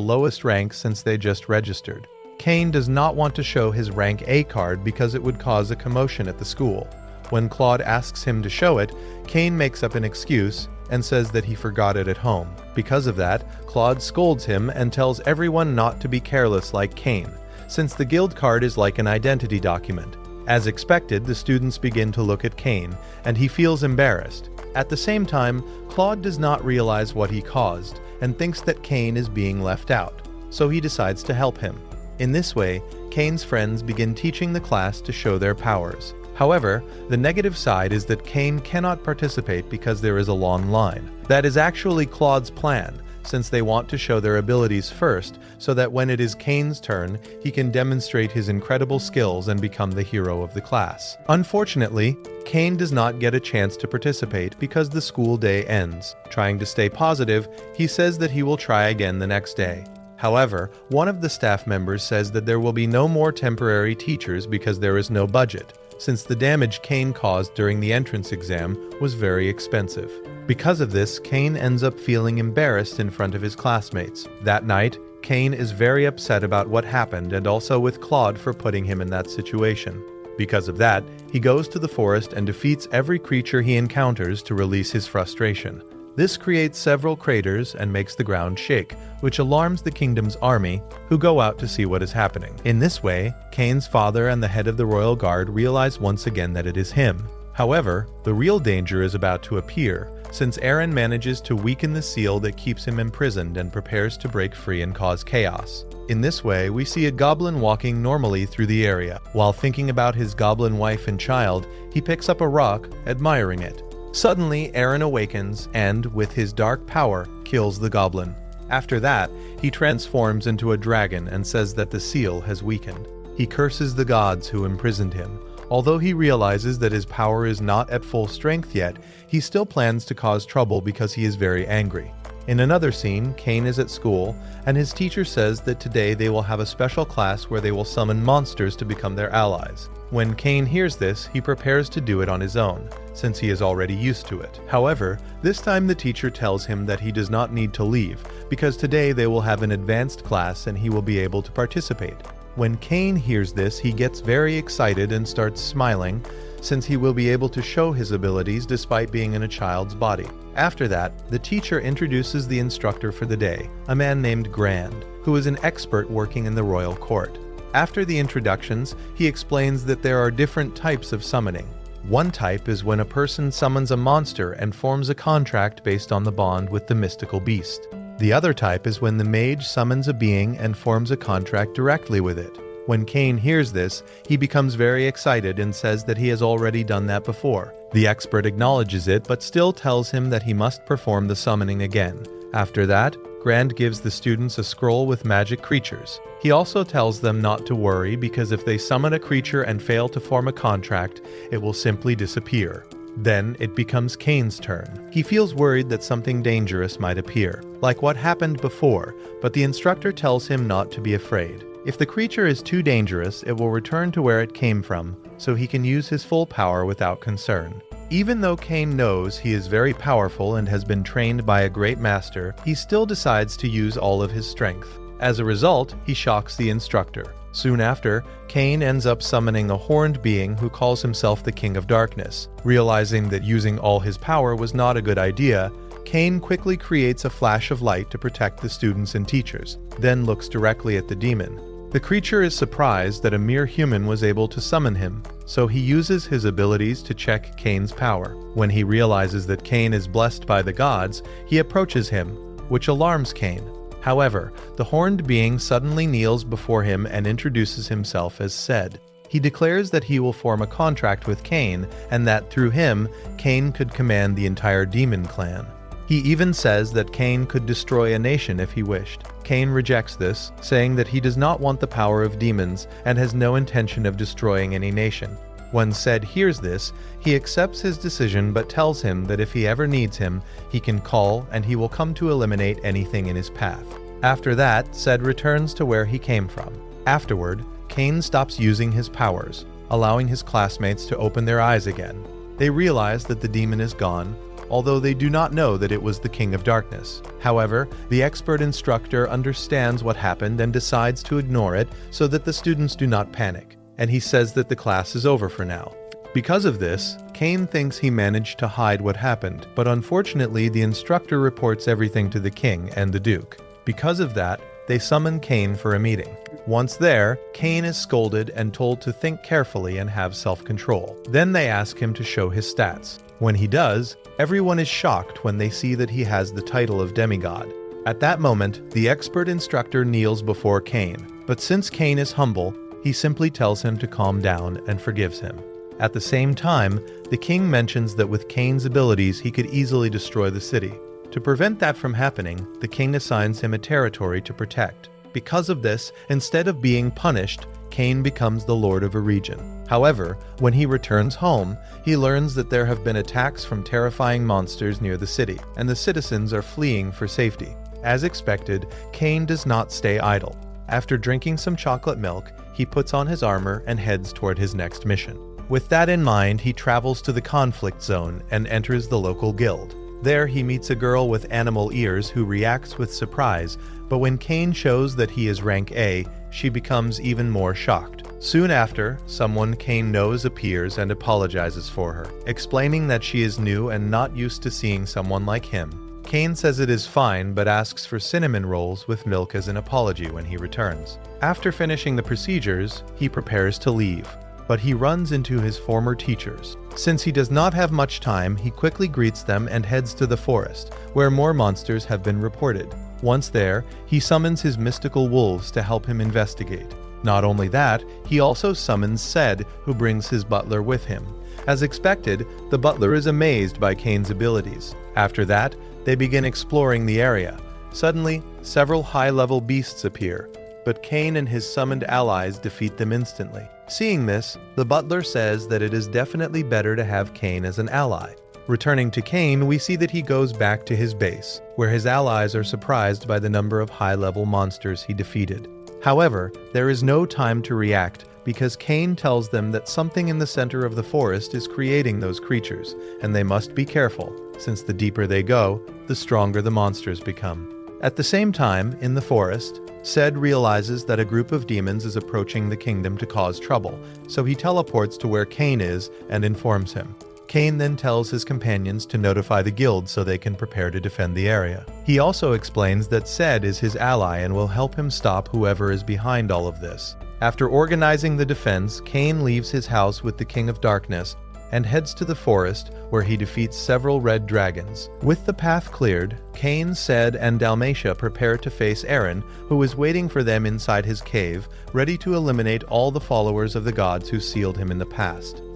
lowest rank since they just registered. Cain does not want to show his rank A card because it would cause a commotion at the school. When Claude asks him to show it, Cain makes up an excuse and says that he forgot it at home. Because of that, Claude scolds him and tells everyone not to be careless like Cain, since the guild card is like an identity document. As expected, the students begin to look at Cain, and he feels embarrassed. At the same time, Claude does not realize what he caused, and thinks that Cain is being left out, so he decides to help him. In this way, Cain's friends begin teaching the class to show their powers. However, the negative side is that Cain cannot participate because there is a long line. That is actually Claude's plan, since they want to show their abilities first, so that when it is Cain's turn, he can demonstrate his incredible skills and become the hero of the class. Unfortunately, Cain does not get a chance to participate because the school day ends. Trying to stay positive, he says that he will try again the next day. However, one of the staff members says that there will be no more temporary teachers because there is no budget, since the damage Cain caused during the entrance exam was very expensive. Because of this, Cain ends up feeling embarrassed in front of his classmates. That night, Cain is very upset about what happened and also with Claude for putting him in that situation. Because of that, he goes to the forest and defeats every creature he encounters to release his frustration. This creates several craters and makes the ground shake, which alarms the kingdom's army, who go out to see what is happening. In this way, Cain's father and the head of the royal guard realize once again that it is him. However, the real danger is about to appear, since Aaron manages to weaken the seal that keeps him imprisoned and prepares to break free and cause chaos. In this way, we see a goblin walking normally through the area. While thinking about his goblin wife and child, he picks up a rock, admiring it. Suddenly, Aaron awakens and, with his dark power, kills the goblin. After that, he transforms into a dragon and says that the seal has weakened. He curses the gods who imprisoned him. Although he realizes that his power is not at full strength yet, he still plans to cause trouble because he is very angry. In another scene, Cain is at school, and his teacher says that today they will have a special class where they will summon monsters to become their allies. When Cain hears this, he prepares to do it on his own, since he is already used to it. However, this time the teacher tells him that he does not need to leave, because today they will have an advanced class and he will be able to participate. When Cain hears this, he gets very excited and starts smiling, since he will be able to show his abilities despite being in a child's body. After that, the teacher introduces the instructor for the day, a man named Grand, who is an expert working in the royal court. After the introductions, he explains that there are different types of summoning. One type is when a person summons a monster and forms a contract based on the bond with the mystical beast. The other type is when the mage summons a being and forms a contract directly with it. When Cain hears this, he becomes very excited and says that he has already done that before. The expert acknowledges it but still tells him that he must perform the summoning again. After that, Grand gives the students a scroll with magic creatures. He also tells them not to worry because if they summon a creature and fail to form a contract, it will simply disappear. Then it becomes Cain's turn. He feels worried that something dangerous might appear, like what happened before, but the instructor tells him not to be afraid. If the creature is too dangerous, it will return to where it came from, so he can use his full power without concern. Even though Cain knows he is very powerful and has been trained by a great master, he still decides to use all of his strength. As a result, he shocks the instructor. Soon after, Cain ends up summoning a horned being who calls himself the King of Darkness. Realizing that using all his power was not a good idea, Cain quickly creates a flash of light to protect the students and teachers, then looks directly at the demon. The creature is surprised that a mere human was able to summon him, so he uses his abilities to check Cain's power. When he realizes that Cain is blessed by the gods, he approaches him. which alarms Cain. However, the horned being suddenly kneels before him and introduces himself as Sed. He declares that he will form a contract with Cain, and that through him, Cain could command the entire demon clan. He even says that Cain could destroy a nation if he wished. Cain rejects this, saying that he does not want the power of demons and has no intention of destroying any nation. When Sed hears this, he accepts his decision but tells him that if he ever needs him, he can call and he will come to eliminate anything in his path. After that, Sed returns to where he came from. Afterward, Cain stops using his powers, allowing his classmates to open their eyes again. They realize that the demon is gone, although they do not know that it was the King of Darkness. However, the expert instructor understands what happened and decides to ignore it so that the students do not panic, and he says that the class is over for now. Because of this, Cain thinks he managed to hide what happened, but unfortunately the instructor reports everything to the king and the duke. Because of that, they summon Cain for a meeting. Once there, Cain is scolded and told to think carefully and have self-control. Then they ask him to show his stats. When he does, everyone is shocked when they see that he has the title of demigod. At that moment, the expert instructor kneels before Cain, but since Cain is humble, he simply tells him to calm down and forgives him. At the same time, the king mentions that with Cain's abilities he could easily destroy the city. To prevent that from happening, the king assigns him a territory to protect. Because of this, instead of being punished, Cain becomes the lord of a region. However, when he returns home, he learns that there have been attacks from terrifying monsters near the city, and the citizens are fleeing for safety. As expected, Cain does not stay idle. After drinking some chocolate milk, he puts on his armor and heads toward his next mission. With that in mind, he travels to the conflict zone and enters the local guild. There he meets a girl with animal ears who reacts with surprise, but when Cain shows that he is rank A, she becomes even more shocked. Soon after, someone Cain knows appears and apologizes for her, explaining that she is new and not used to seeing someone like him. Cain says it is fine but asks for cinnamon rolls with milk as an apology when he returns. After finishing the procedures, he prepares to leave, but he runs into his former teachers. Since he does not have much time, he quickly greets them and heads to the forest, where more monsters have been reported. Once there, he summons his mystical wolves to help him investigate. Not only that, he also summons Sed, who brings his butler with him. As expected, the butler is amazed by Cain's abilities. After that, they begin exploring the area. Suddenly, several high-level beasts appear, but Cain and his summoned allies defeat them instantly. Seeing this, the butler says that it is definitely better to have Cain as an ally. Returning to Cain, we see that he goes back to his base, where his allies are surprised by the number of high-level monsters he defeated. However, there is no time to react because Cain tells them that something in the center of the forest is creating those creatures, and they must be careful, since the deeper they go, the stronger the monsters become. At the same time, in the forest, Sed realizes that a group of demons is approaching the kingdom to cause trouble, so he teleports to where Cain is and informs him. Cain then tells his companions to notify the guild so they can prepare to defend the area. He also explains that Sed is his ally and will help him stop whoever is behind all of this. After organizing the defense, Cain leaves his house with the King of Darkness and heads to the forest where he defeats several red dragons. With the path cleared, Cain, Sed, and Dalmatia prepare to face Eren, who is waiting for them inside his cave, ready to eliminate all the followers of the gods who sealed him in the past.